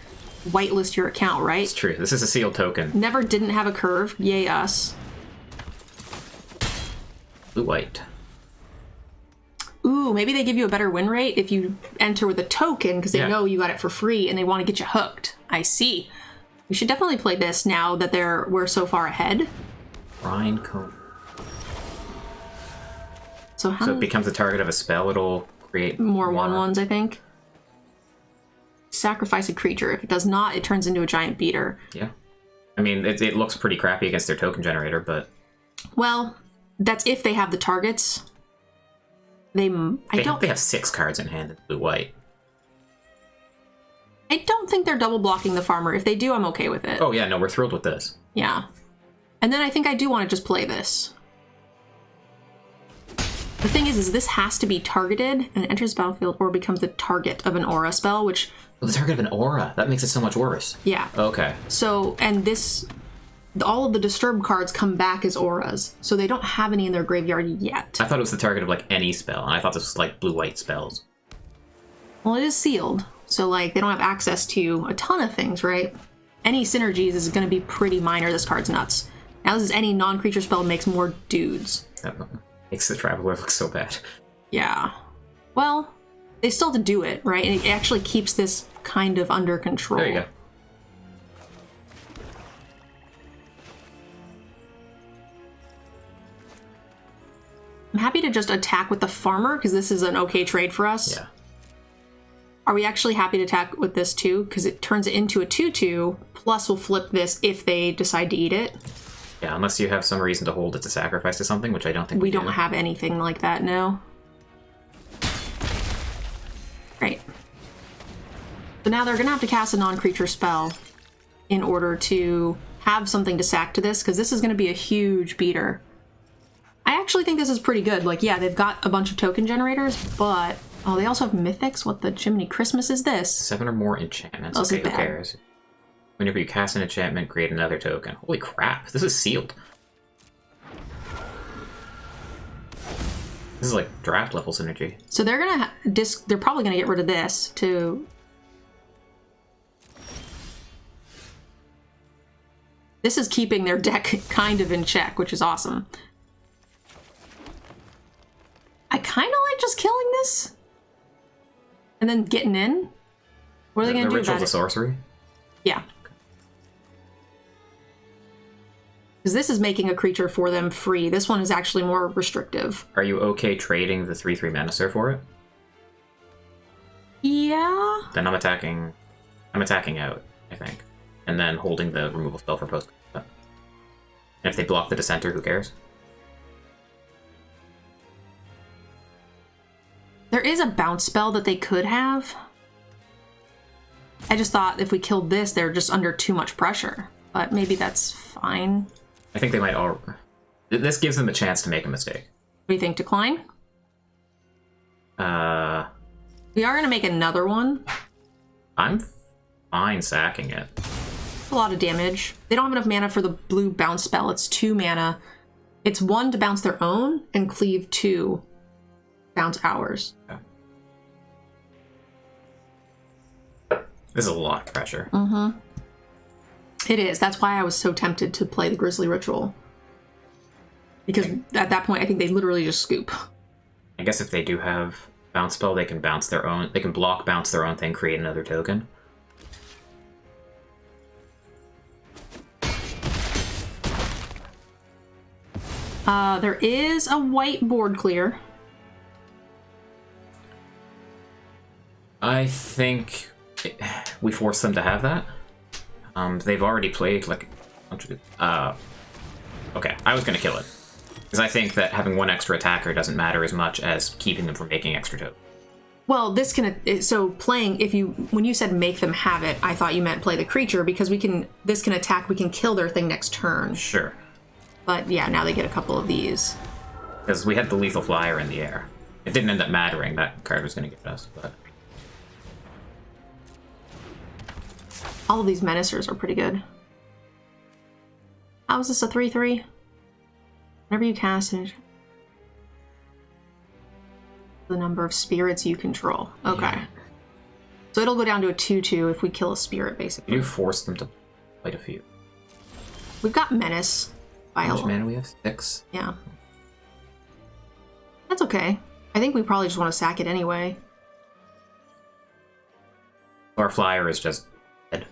whitelist your account, right? It's true. This is a sealed token. Never didn't have a curve. Yay us. Blue-white. Ooh, maybe they give you a better win rate if you enter with a token because they know you got it for free and they want to get you hooked. I see. We should definitely play this now that we're so far ahead. Brine Cone. So it becomes the target of a spell. It'll create more 1/1s, I think. Sacrifice a creature. If it does not, it turns into a giant beater. Yeah. I mean, it looks pretty crappy against their token generator, but... Well, that's if they have the targets. They have 6 cards in hand in blue-white. I don't think they're double blocking the farmer. If they do, I'm okay with it. Oh yeah, no, we're thrilled with this. Yeah. And then I think I do want to just play this. The thing is this has to be targeted and enters the battlefield or becomes the target of an aura spell, which... Oh, the target of an aura? That makes it so much worse. Yeah. Okay. So, and all of the disturbed cards come back as auras, so they don't have any in their graveyard yet. I thought it was the target of, like, any spell, and I thought this was, like, blue-white spells. Well, it is sealed, so, like, they don't have access to a ton of things, right? Any synergies is going to be pretty minor. This card's nuts. Now this is any non-creature spell makes more dudes. That makes the Traveler look so bad. Yeah. Well, they still have to do it, right? And it actually keeps this kind of under control. There you go. I'm happy to just attack with the farmer, because this is an okay trade for us. Yeah. Are we actually happy to attack with this too? Because it turns it into a 2/2, plus we'll flip this if they decide to eat it. Yeah, unless you have some reason to hold it to sacrifice to something, which I don't think we don't have anything like that, no. Right. So now they're going to have to cast a non-creature spell in order to have something to sack to this, because this is going to be a huge beater. I actually think this is pretty good. Like, yeah, they've got a bunch of token generators, but... Oh, they also have mythics? What the Jiminy Christmas is this? 7 or more enchantments. Oh, okay, who cares? Whenever you cast an enchantment, create another token. Holy crap, this is sealed. This is like draft level synergy. So they're gonna they're probably gonna get rid of this to... This is keeping their deck kind of in check, which is awesome. I kind of like just killing this and then getting in. What are they going to do about it? The sorcery? Yeah. Because this is making a creature for them free. This one is actually more restrictive. Are you okay trading the 3/3 Manacer for it? Yeah. Then I'm attacking out, I think. And then holding the removal spell for post. And if they block the Dissenter, who cares? There is a bounce spell that they could have. I just thought if we killed this, they're just under too much pressure. But maybe that's fine. I think they might all... This gives them a chance to make a mistake. What do you think? Decline? We are going to make another one. I'm fine sacking it. A lot of damage. They don't have enough mana for the blue bounce spell. It's 2 mana. It's 1 to bounce their own and cleave 2 bounce ours. Okay. This is a lot of pressure. Mm-hmm. It is. That's why I was so tempted to play the Grizzly Ritual. Because at that point, I think they literally just scoop. I guess if they do have bounce spell, they can bounce their own. They can block, bounce their own thing, create another token. There is a white board clear. I think we force them to have that. They've already played like... Okay, I was going to kill it. Because I think that having 1 extra attacker doesn't matter as much as keeping them from making extra tokens. Well, this can... So playing, when you said make them have it, I thought you meant play the creature, because this can attack, we can kill their thing next turn. Sure. But yeah, now they get a couple of these. Because we had the lethal flyer in the air. It didn't end up mattering, that card was going to get us, but... All of these menacers are pretty good. How is this a 3/3? Whenever you cast it, the number of spirits you control. Okay. Yeah. So it'll go down to a 2/2 if we kill a spirit, basically. You force them to fight a few. We've got menace. How much mana we have? 6? Yeah. That's okay. I think we probably just want to sack it anyway. Our flyer is just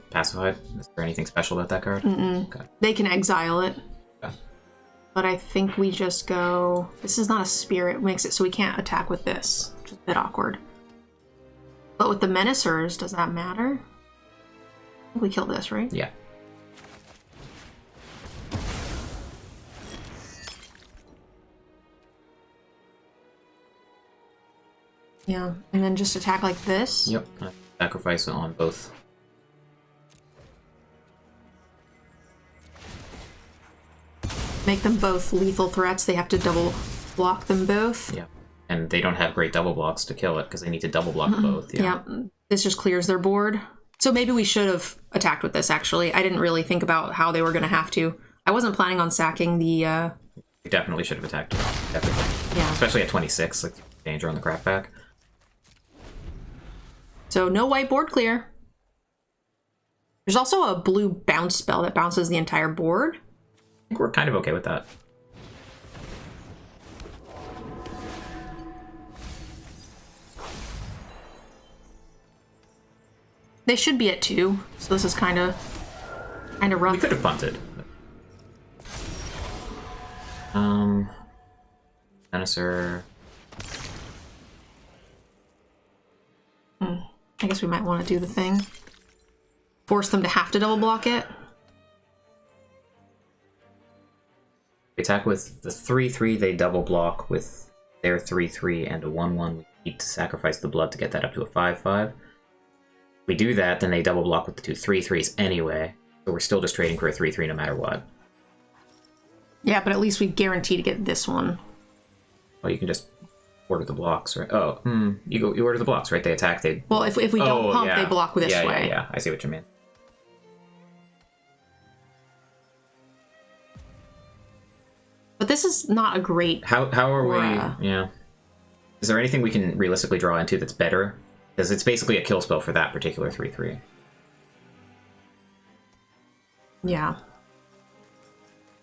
pacified. Is there anything special about that card? Mm-mm. Okay. They can exile it. Okay. But I think we just go... This is not a spirit. Makes it so we can't attack with this. Which is a bit awkward. But with the menacers, does that matter? I think we kill this, right? Yeah. Yeah, and then just attack like this? Yep. Sacrifice it on both. Make them both lethal threats. They have to double block them both. Yeah. And they don't have great double blocks to kill it because they need to double block both. Yeah. This just clears their board. So maybe we should have attacked with this, actually. I didn't really think about how they were going to have to. I wasn't planning on sacking the... We definitely should have attacked it. Definitely. Yeah. Especially at 26, like danger on the crap back. So no white board clear. There's also a blue bounce spell that bounces the entire board. I think we're kind of okay with that. They should be at 2, so this is kind of rough. We could have punted. Menacer. I guess we might want to do the thing. Force them to have to double block it. Attack with the 3/3, they double block with their 3/3 and a 1/1. We need to sacrifice the blood to get that up to a 5/5. We do that, then they double block with the 2 3/3s anyway, so we're still just trading for a 3/3 no matter what. Yeah, but at least we guarantee to get this one. Well, you can just order the blocks, right? Oh, you order the blocks, right? They attack, they... Well, if we don't pump, they block with this way. Yeah, I see what you mean. But this is not a great... How are we... Yeah. Is there anything we can realistically draw into that's better? Because it's basically a kill spell for that particular 3/3. Yeah.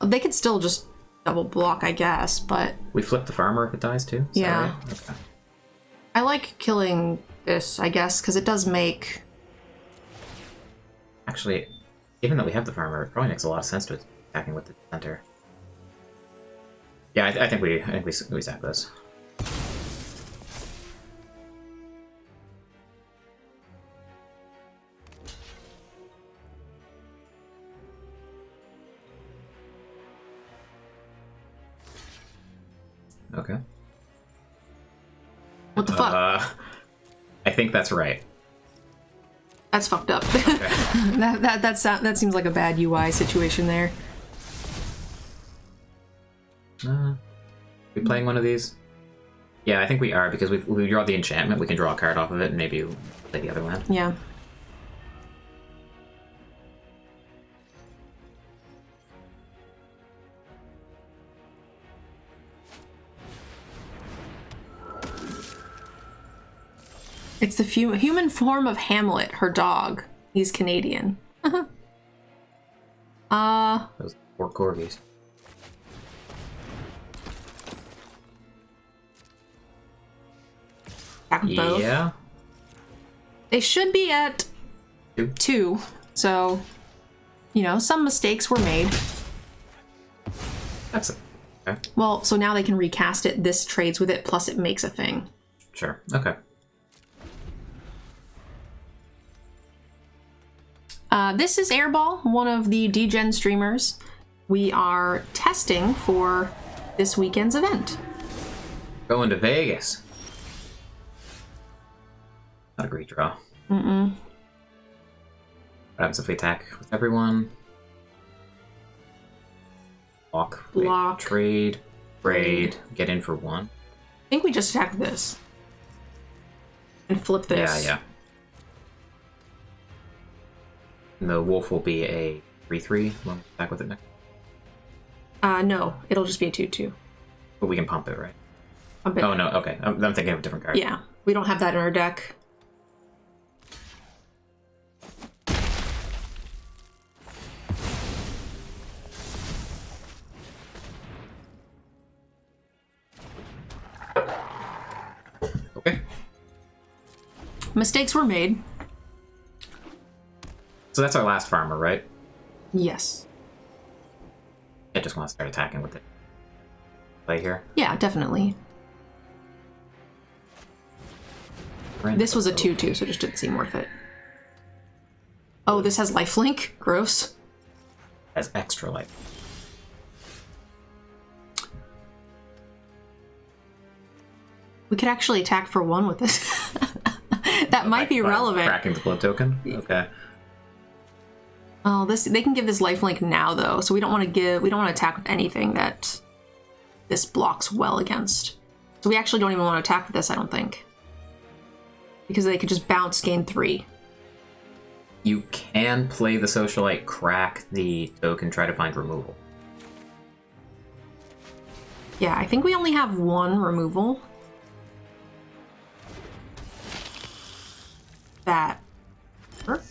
They could still just double block, I guess, but... We flip the farmer if it dies too? Is yeah. That right? Okay. I like killing this, I guess, because it does make... Actually, given that we have the farmer, it probably makes a lot of sense to attacking with the center. Yeah, I think we sack this. Okay. What the fuck? I think that's right. That's fucked up. Okay. that seems like a bad UI situation there. We playing one of these? Yeah, I think we are, because we draw the enchantment, we can draw a card off of it, and maybe play the other land. Yeah. It's the human form of Hamlet, her dog. He's Canadian. Those poor corgis. Both. Yeah. They should be at 2. So, you know, some mistakes were made. That's it. Okay. Well, so now they can recast it. This trades with it, plus it makes a thing. Sure. Okay. This is Airball, one of the DGen streamers. We are testing for this weekend's event. Going to Vegas. Not a great draw. Mm-mm. What happens if we attack with everyone? Block. Block. Trade. Raid. Get in for 1. I think we just attack this. And flip this. Yeah. And the wolf will be a 3/3 when we attack with it next. No. It'll just be a 2/2. But we can pump it, right? Pump it. Oh, no. Okay. I'm thinking of a different card. Yeah. We don't have that in our deck. Okay. Mistakes were made. So that's our last farmer, right? Yes. I just want to start attacking with it. Play here. Yeah, definitely. This was a 2/2, so it just didn't seem worth it. Oh, this has lifelink? Gross. Has extra life. We could actually attack for 1 with this. That might be relevant. Cracking the blood token? Okay. Oh, they can give this lifelink now though, so we don't want to attack with anything that this blocks well against. So we actually don't even want to attack with this, I don't think. Because they could just bounce, gain 3. You can play the socialite, crack the token, try to find removal. Yeah, I think we only have 1 removal. That work?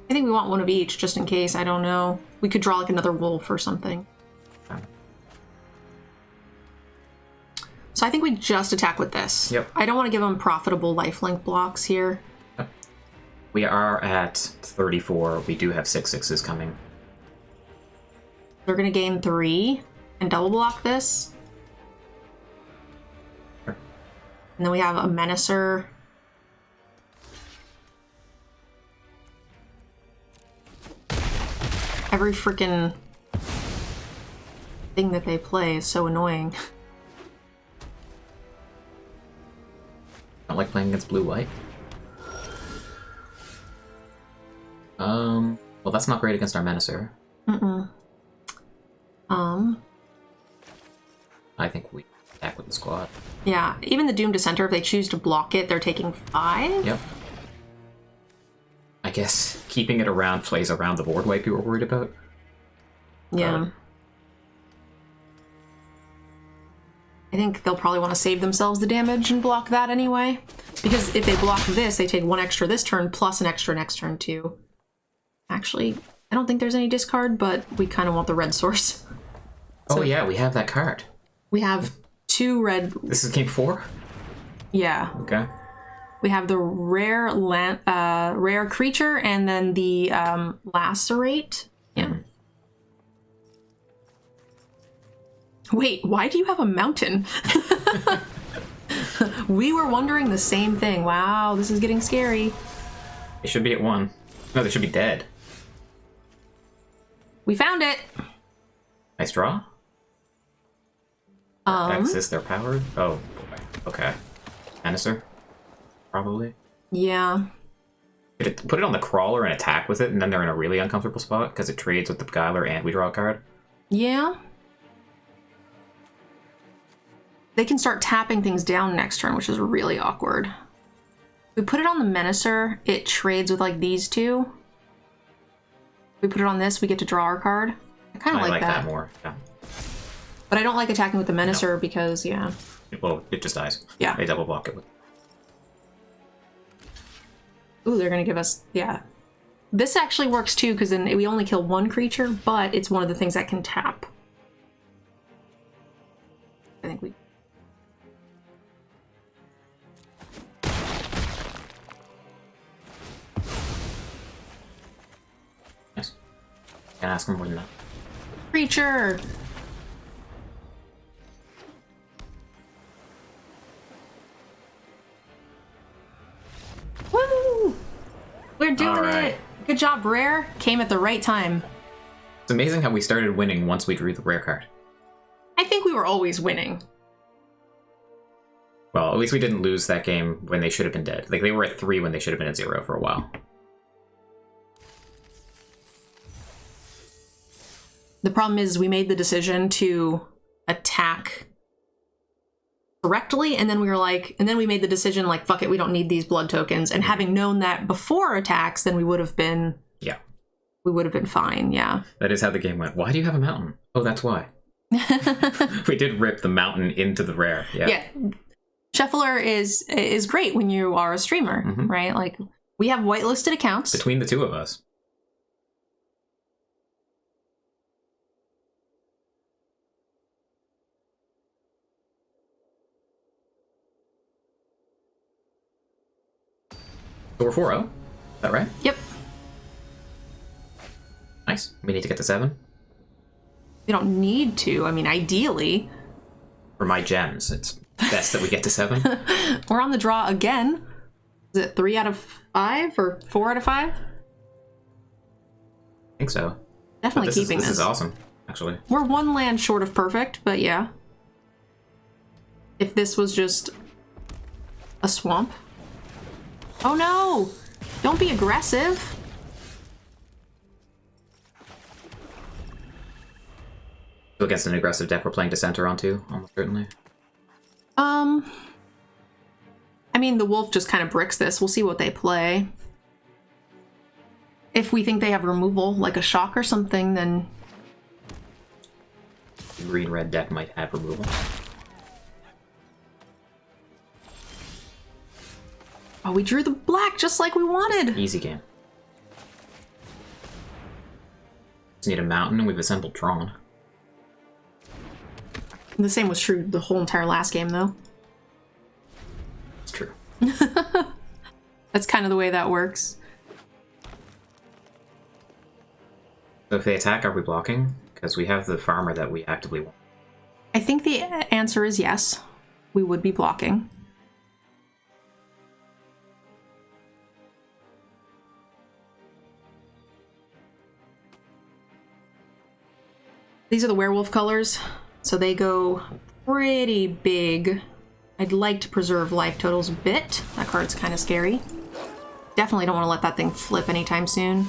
I think we want 1 of each, just in case. I don't know. We could draw like another wolf or something. So I think we just attack with this. Yep. I don't want to give them profitable lifelink blocks here. We are at 34. We do have 6/6s coming. They're going to gain 3 and double block this. Sure. And then we have a Menacer. Every freaking thing that they play is so annoying. Don't like playing against blue-white. Well, that's not great against our Menacer. I think we attack with the squad. Yeah, even the Doom Dissenter, if they choose to block it, they're taking 5. Yep. I guess keeping it around plays around the board wipe you were worried about. Yeah. I think they'll probably want to save themselves the damage and block that anyway. Because if they block this, they take 1 extra this turn plus an extra next turn too. Actually, I don't think there's any discard, but we kind of want the red source. Oh yeah, we have that card. We have 2 red... This is game 4? Yeah. Okay. We have the rare rare creature and then the lacerate. Yeah. Wait, why do you have a mountain? We were wondering the same thing. Wow, this is getting scary. They should be at 1. No, they should be dead. We found it. Nice draw. Access their power. Oh boy. Okay. Menacer. Probably. Yeah. Put it on the crawler and attack with it, and then they're in a really uncomfortable spot because it trades with the Beguiler and we draw a card. Yeah. They can start tapping things down next turn, which is really awkward. We put it on the Menacer, it trades with like these two. We put it on this, we get to draw our card. I kind of like that more. Yeah. But I don't like attacking with the Menacer because, yeah. Well, it just dies. Yeah. They double block it with. Ooh, they're gonna give us, yeah. This actually works too, because then we only kill 1 creature, but it's one of the things that can tap. I think we... Nice. Can't ask them more than that. Creature! Woo! We're doing it! Good job, Rare. Came at the right time. It's amazing how we started winning once we drew the rare card. I think we were always winning. Well, at least we didn't lose that game when they should have been dead. Like, they were at 3 when they should have been at 0 for a while. The problem is we made the decision to attack correctly, and then we were like, and then we made the decision like, fuck it, we don't need these blood tokens. And having known that before attacks, then we would have been... Yeah. We would have been fine, yeah. That is how the game went. Why do you have a mountain? Oh, that's why. We did rip the mountain into the rare. Yeah. Yeah. Shuffler is great when you are a streamer, right? Like, we have whitelisted accounts. Between the two of us. So we're 4-0. Is that right? Yep. Nice. We need to get to 7. We don't need to. I mean, ideally. For my gems, it's best that we get to 7. We're on the draw again. Is it 3 out of 5 or 4 out of 5? I think so. Definitely keeping this. This is awesome, actually. We're 1 land short of perfect, but yeah. If this was just a swamp. Oh no! Don't be aggressive. So against an aggressive deck, we're playing Dissenter on 2, almost certainly. I mean, the wolf just kind of bricks this. We'll see what they play. If we think they have removal, like a shock or something, then... The green-red deck might have removal. Oh, we drew the black just like we wanted. Easy game. Just need a mountain, and we've assembled Tron. The same was true the whole entire last game, though. It's true. That's kind of the way that works. So if they attack, are we blocking? Because we have the farmer that we actively want. I think the answer is yes. We would be blocking. These are the werewolf colors, so they go pretty big. I'd like to preserve life totals a bit. That card's kind of scary. Definitely don't want to let that thing flip anytime soon.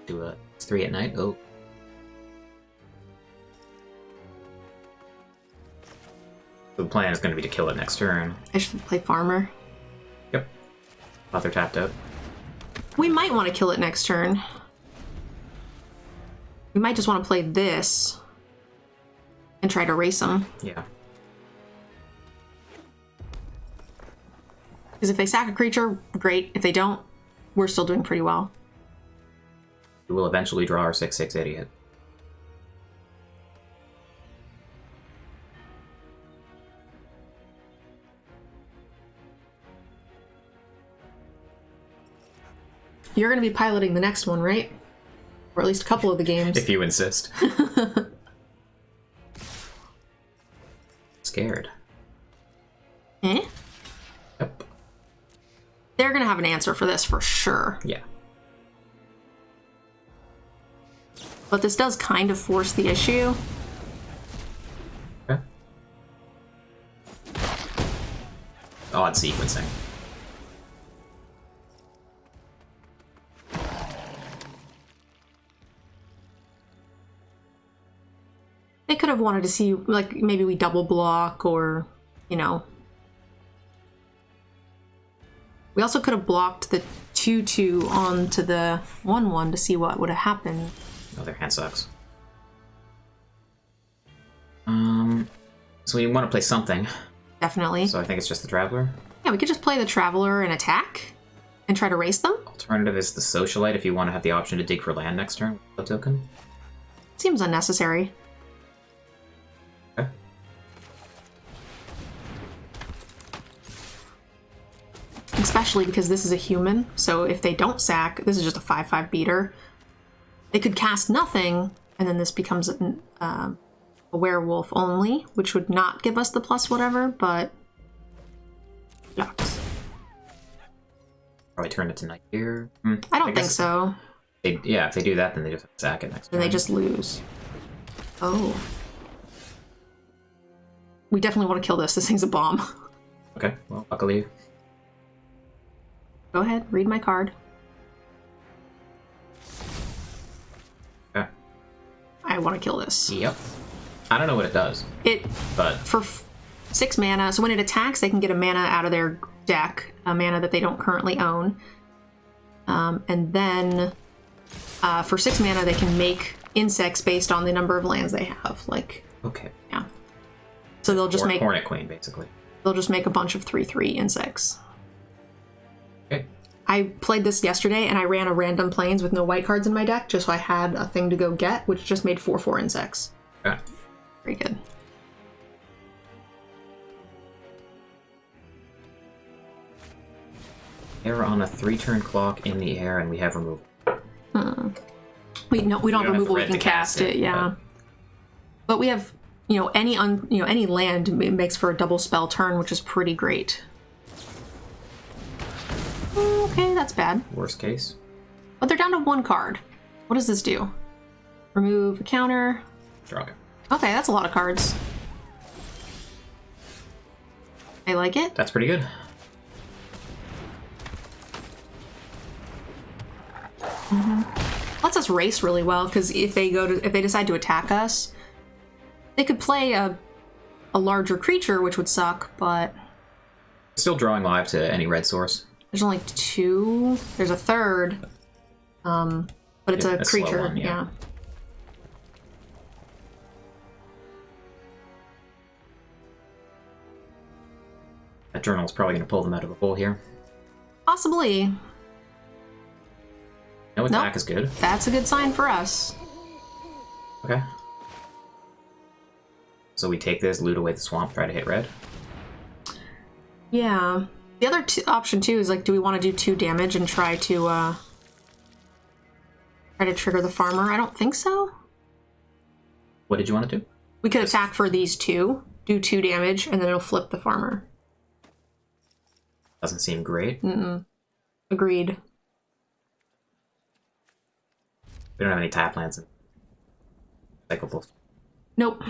Do a 3 at night. Oh. The plan is going to be to kill it next turn. I should play farmer. Yep. While they're tapped out. We might want to kill it next turn. We might just want to play this and try to race them. Yeah. Because if they sack a creature, great. If they don't, we're still doing pretty well. We will eventually draw our 6/6 idiot. You're going to be piloting the next one, right? Or at least a couple of the games. If you insist. Scared. Eh? Yep. They're going to have an answer for this for sure. Yeah. But this does kind of force the issue. Okay. Odd sequencing. They could have wanted to see, like, maybe we double block or, you know. We also could have blocked the 2/2 onto the 1/1 to see what would have happened. Oh, their hand sucks. So we want to play something. Definitely. So I think it's just the Traveler. Yeah, we could just play the Traveler and attack and try to race them. Alternative is the Socialite if you want to have the option to dig for land next turn with the token. Seems unnecessary. Okay. Especially because this is a human, so if they don't sack, this is just a 5/5 beater. They could cast nothing, and then this becomes a werewolf only, which would not give us the plus whatever, but sucks. Probably turn it to Night here. I don't think so. Yeah, if they do that, then they just sack it next turn. Then they just lose. Oh. We definitely want to kill this. This thing's a bomb. Okay, well, luckily. Go ahead, read my card. Okay. I want to kill this. Yep. I don't know what it does. But for 6 mana, so when it attacks, they can get a mana out of their deck, a mana that they don't currently own. And then for 6 mana, they can make insects based on the number of lands they have. Like, okay. Yeah. So they'll just make Hornet Queen, basically. They'll just make a bunch of 3/3 insects. Okay. I played this yesterday, and I ran a random planes with no white cards in my deck, just so I had a thing to go get, which just made 4/4 insects. Okay. Very good. They're on a 3-turn clock in the air, and we have removal. We don't have removal. We can cast it. Yeah. But we have, any land makes for a double spell turn, which is pretty great. Okay, that's bad. Worst case. But they're down to 1 card. What does this do? Remove a counter. Draw it. Okay, that's a lot of cards. I like it. That's pretty good. Lets us race really well, because if they decide to attack us, they could play a larger creature, which would suck, but Still drawing live to any red source. there's only 2. There's a 3rd. But it's a slow creature, one, yeah. That journal's probably going to pull them out of a hole here. Possibly. No attack is good. That's a good sign for us. Okay. So we take this, loot away the swamp, try to hit red. Yeah. The other option too is like, do we want to do 2 damage and try to trigger the farmer? I don't think so. What did you want to do? We could attack for these 2, do 2 damage, and then it'll flip the farmer. Doesn't seem great. Agreed. We don't have any tap lands in cyclables. Nope.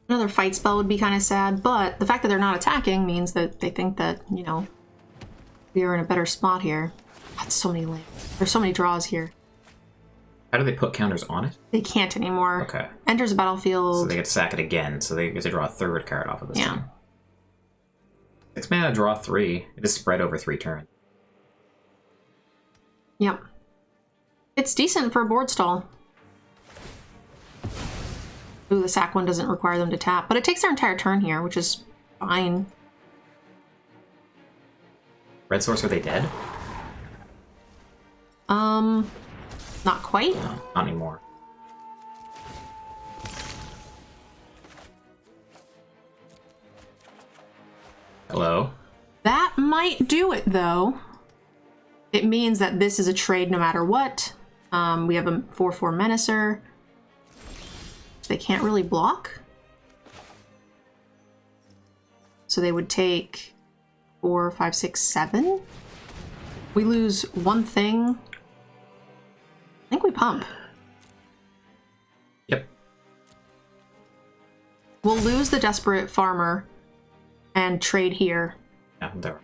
Another fight spell would be kind of sad, but the fact that they're not attacking means that they think that, you know, we are in a better spot here. God, so many lands. There's so many draws here. How do they put counters on it? They can't anymore. Okay. Enters the battlefield. So they get to sack it again, so they get to draw a 3rd card off of this Yeah. thing. 6 mana, draw 3. It is spread over 3 turns. Yep. It's decent for a board stall. Ooh, the sack one doesn't require them to tap, but it takes their entire turn here, which is fine. Red Source, are they dead? Not quite. No, not anymore. Hello? That might do it, though. It means that this is a trade no matter what. We have a 4/4 Menacer. They can't really block. So they would take 4, 5, 6, 7. We lose 1 thing. I think we pump. Yep. We'll lose the Desperate Farmer and trade here. Yeah, there.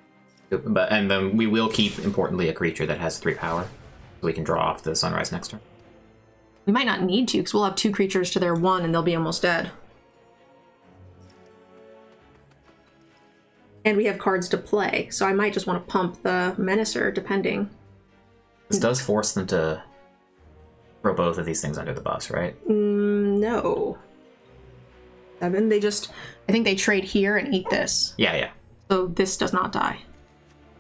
But and then we will keep, importantly, a creature that has 3 power, so we can draw off the Sunrise next turn. We might not need to, because we'll have 2 creatures to their 1 and they'll be almost dead. And we have cards to play, so I might just want to pump the Menacer, depending. This does force them to throw both of these things under the bus, right? No. 7, they just... I think they trade here and eat this. Yeah, yeah. So this does not die.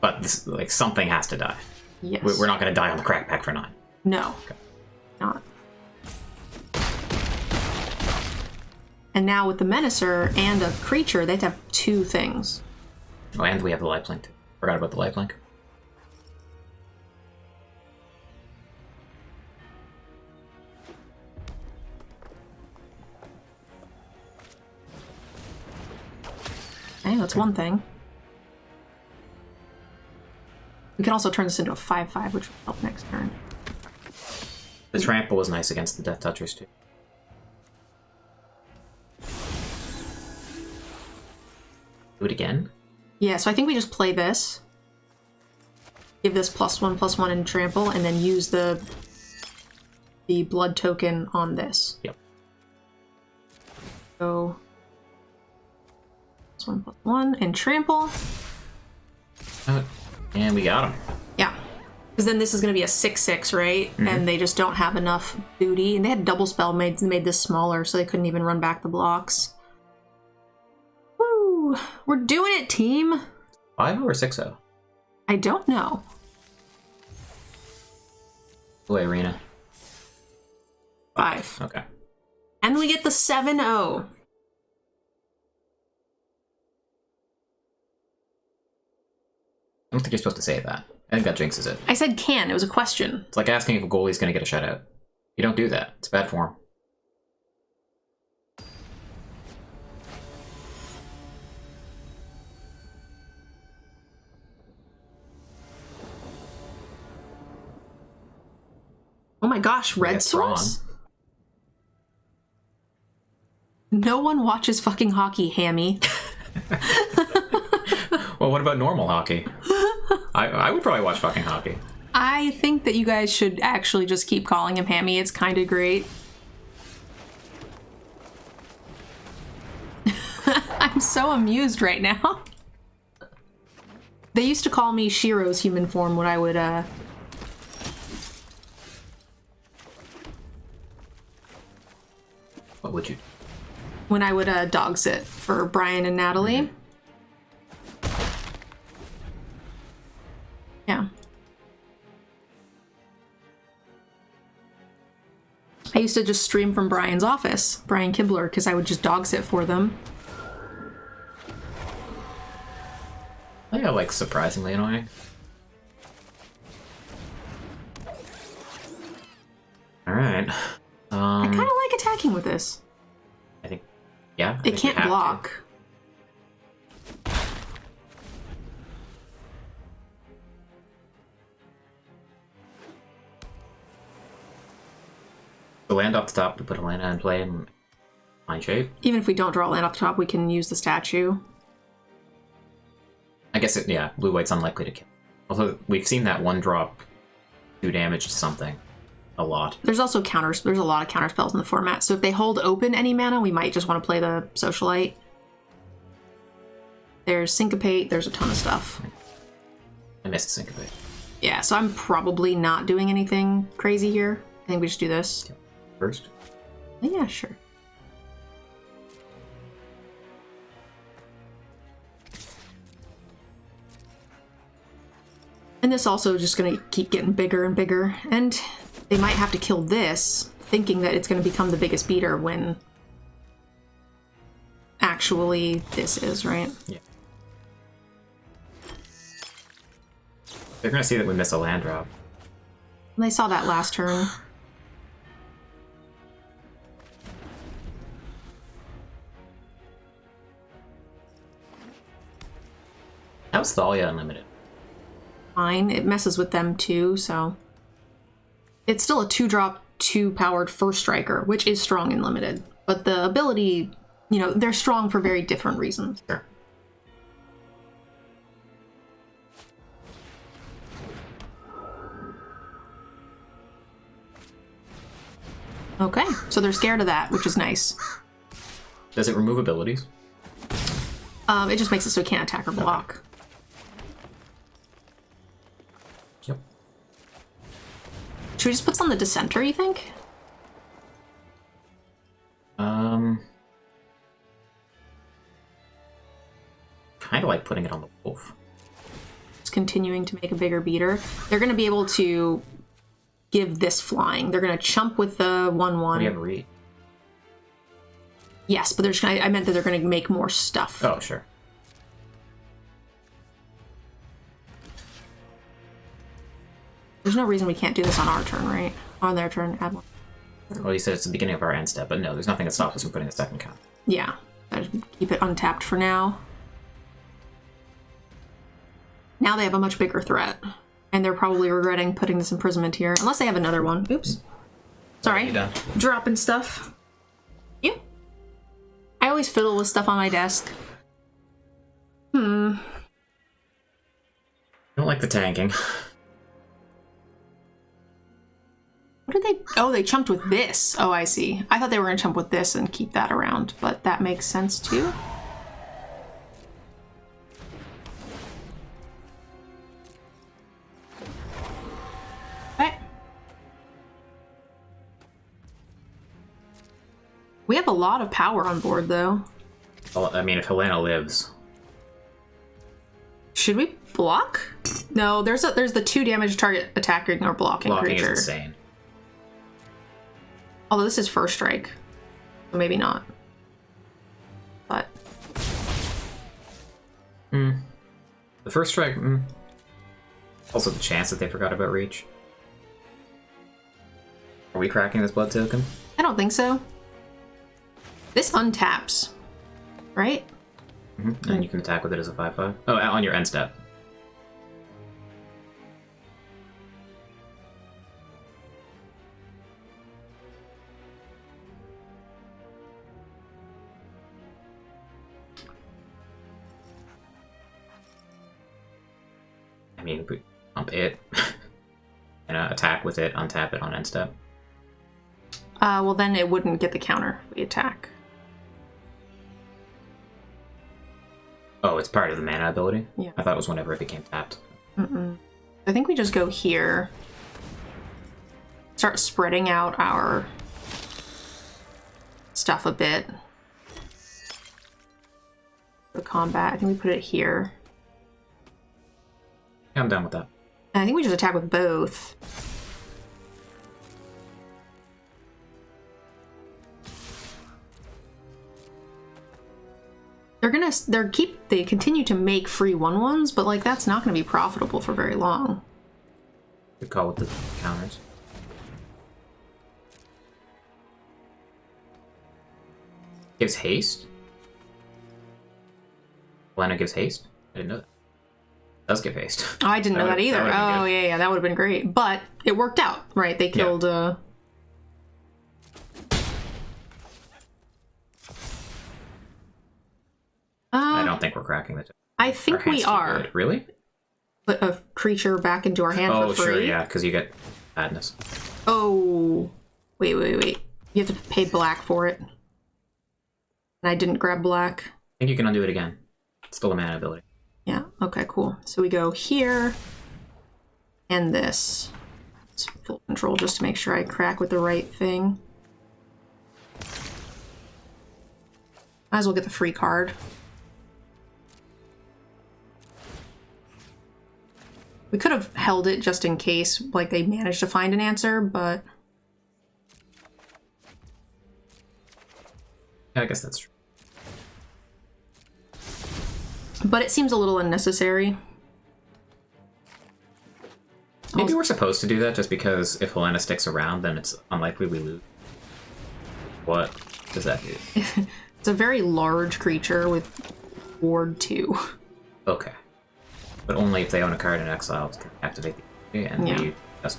But this, like, something has to die. Yes. We're not going to die on the crack pack for 9. No. Okay. Not. And now with the Menacer and a creature, they have to have 2 things. Oh, and we have the lifelink too. Forgot about the lifelink. Okay, that's 1 thing. We can also turn this into a 5/5, which will help next turn. The trample was nice against the Death Touchers too. Do it again? Yeah, so I think we just play this. Give this +1/+1 and trample, and then use the blood token on this. Yep. So +1/+1 and trample. And we got him. Yeah. Because then this is going to be a 6/6, right? Mm-hmm. And they just don't have enough booty. And they had double spell made this smaller, so they couldn't even run back the blocks. Woo! We're doing it, team! 5-0 or 6-0? I don't know. Play Arena. 5. Okay. And we get the 7-0. I don't think you're supposed to say that. I think that jinxes it. I said can. It was a question. It's like asking if a goalie's going to get a shutout. You don't do that. It's bad form. Oh my gosh, Red Source? No one watches fucking hockey, Hammy. Well, what about normal hockey? I would probably watch fucking hockey. I think that you guys should actually just keep calling him Hammy. It's kind of great. I'm so amused right now. They used to call me Shiro's human form when I would, What would you do? when I would dog sit for Brian and Natalie. Yeah. I used to just stream from Brian's office, Brian Kibler, because I would just dog sit for them. They are, like, surprisingly annoying. Alright. I kind of like attacking with this. I think, yeah. It can't block. The land off the top, we put a land in play in line shape. Even if we don't draw land off the top, we can use the statue. I guess it, yeah, blue-white's unlikely to kill. Although we've seen that one drop do damage to something a lot. There's also counters. There's a lot of counter spells in the format. So if they hold open any mana, we might just want to play the Socialite. There's Syncopate. There's a ton of stuff. I missed Syncopate. Yeah, so I'm probably not doing anything crazy here. I think we just do this. First? Yeah, sure. And this also is just going to keep getting bigger and bigger. And they might have to kill this, thinking that it's going to become the biggest beater when actually this is, right? Yeah. They're going to see that we miss a land drop. And they saw that last turn. How's Thalia unlimited? Fine. It messes with them too, so... It's still a 2-drop, 2-powered first striker, which is strong and limited. But the ability, you know, they're strong for very different reasons. Sure. Okay, so they're scared of that, which is nice. Does it remove abilities? It just makes it so it can't attack or block. Okay. Yep. Should we just put this on the Dissenter, you think? Kind of like putting it on the wolf. Just continuing to make a bigger beater. They're going to be able to give this flying. They're going to chump with the 1/1. We have read. Yes, but they're just gonna, I meant that they're going to make more stuff. Oh, sure. There's no reason we can't do this on our turn, right? On their turn, add one. Well, you said it's the beginning of our end step, but no, there's nothing that stops us from putting a second count. Yeah, I just keep it untapped for now. Now they have a much bigger threat. And they're probably regretting putting this imprisonment here. Unless they have another one. Oops. Sorry. Dropping stuff. Yeah. I always fiddle with stuff on my desk. I don't like the tanking. What did they... Oh, they chumped with this. Oh, I see. I thought they were going to chump with this and keep that around. But that makes sense, too. Okay. We have a lot of power on board, though. Well, I mean, if Helena lives... Should we block? No, there's the 2 damage target attacking or blocking creature. Is insane. Although this is first strike. So maybe not. But... The first strike... Also the chance that they forgot about reach. Are we cracking this blood token? I don't think so. This untaps. Right? And you can attack with it as a 5/5. Oh, on your end step. I mean, we pump it and attack with it, untap it on end step. Well then it wouldn't get the counter if we attack. Oh, it's part of the mana ability? Yeah. I thought it was whenever it became tapped. I think we just go here. Start spreading out our stuff a bit. The combat, I think we put it here. Yeah, I'm down with that. I think we just attack with both. They continue to make free 1/1s, but like that's not gonna be profitable for very long. Good call with the counters. Gives haste? Lana gives haste? I didn't know that. Does give haste. Oh, I didn't know that either. Oh, yeah, that would have been great. But it worked out, right? They killed, I don't think we're cracking the... I think we are. Good. Really? Put a creature back into our hand for free. Oh, sure, yeah, because you get madness. Oh, wait. You have to pay black for it. And I didn't grab black. I think you can undo it again. It's still a mana ability. Yeah, okay, cool. So we go here and this. It's full control just to make sure I crack with the right thing. Might as well get the free card. We could have held it just in case, like, they managed to find an answer, but... Yeah, I guess that's true. But it seems a little unnecessary. Maybe we're supposed to do that just because if Helena sticks around, then it's unlikely we lose. What does that do? It's a very large creature with Ward 2. Okay. But only if they own a card in exile to activate the and we just...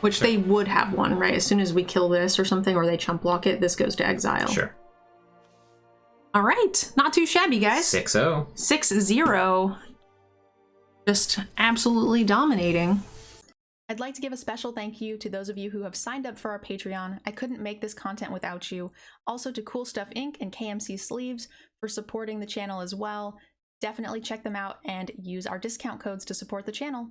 Which they would have one, right? As soon as we kill this or something, or they chump block it, this goes to exile. Sure. All right. Not too shabby, guys. 6-0. 6-0. Just absolutely dominating. I'd like to give a special thank you to those of you who have signed up for our Patreon. I couldn't make this content without you. Also to Cool Stuff Inc. and KMC Sleeves for supporting the channel as well. Definitely check them out and use our discount codes to support the channel.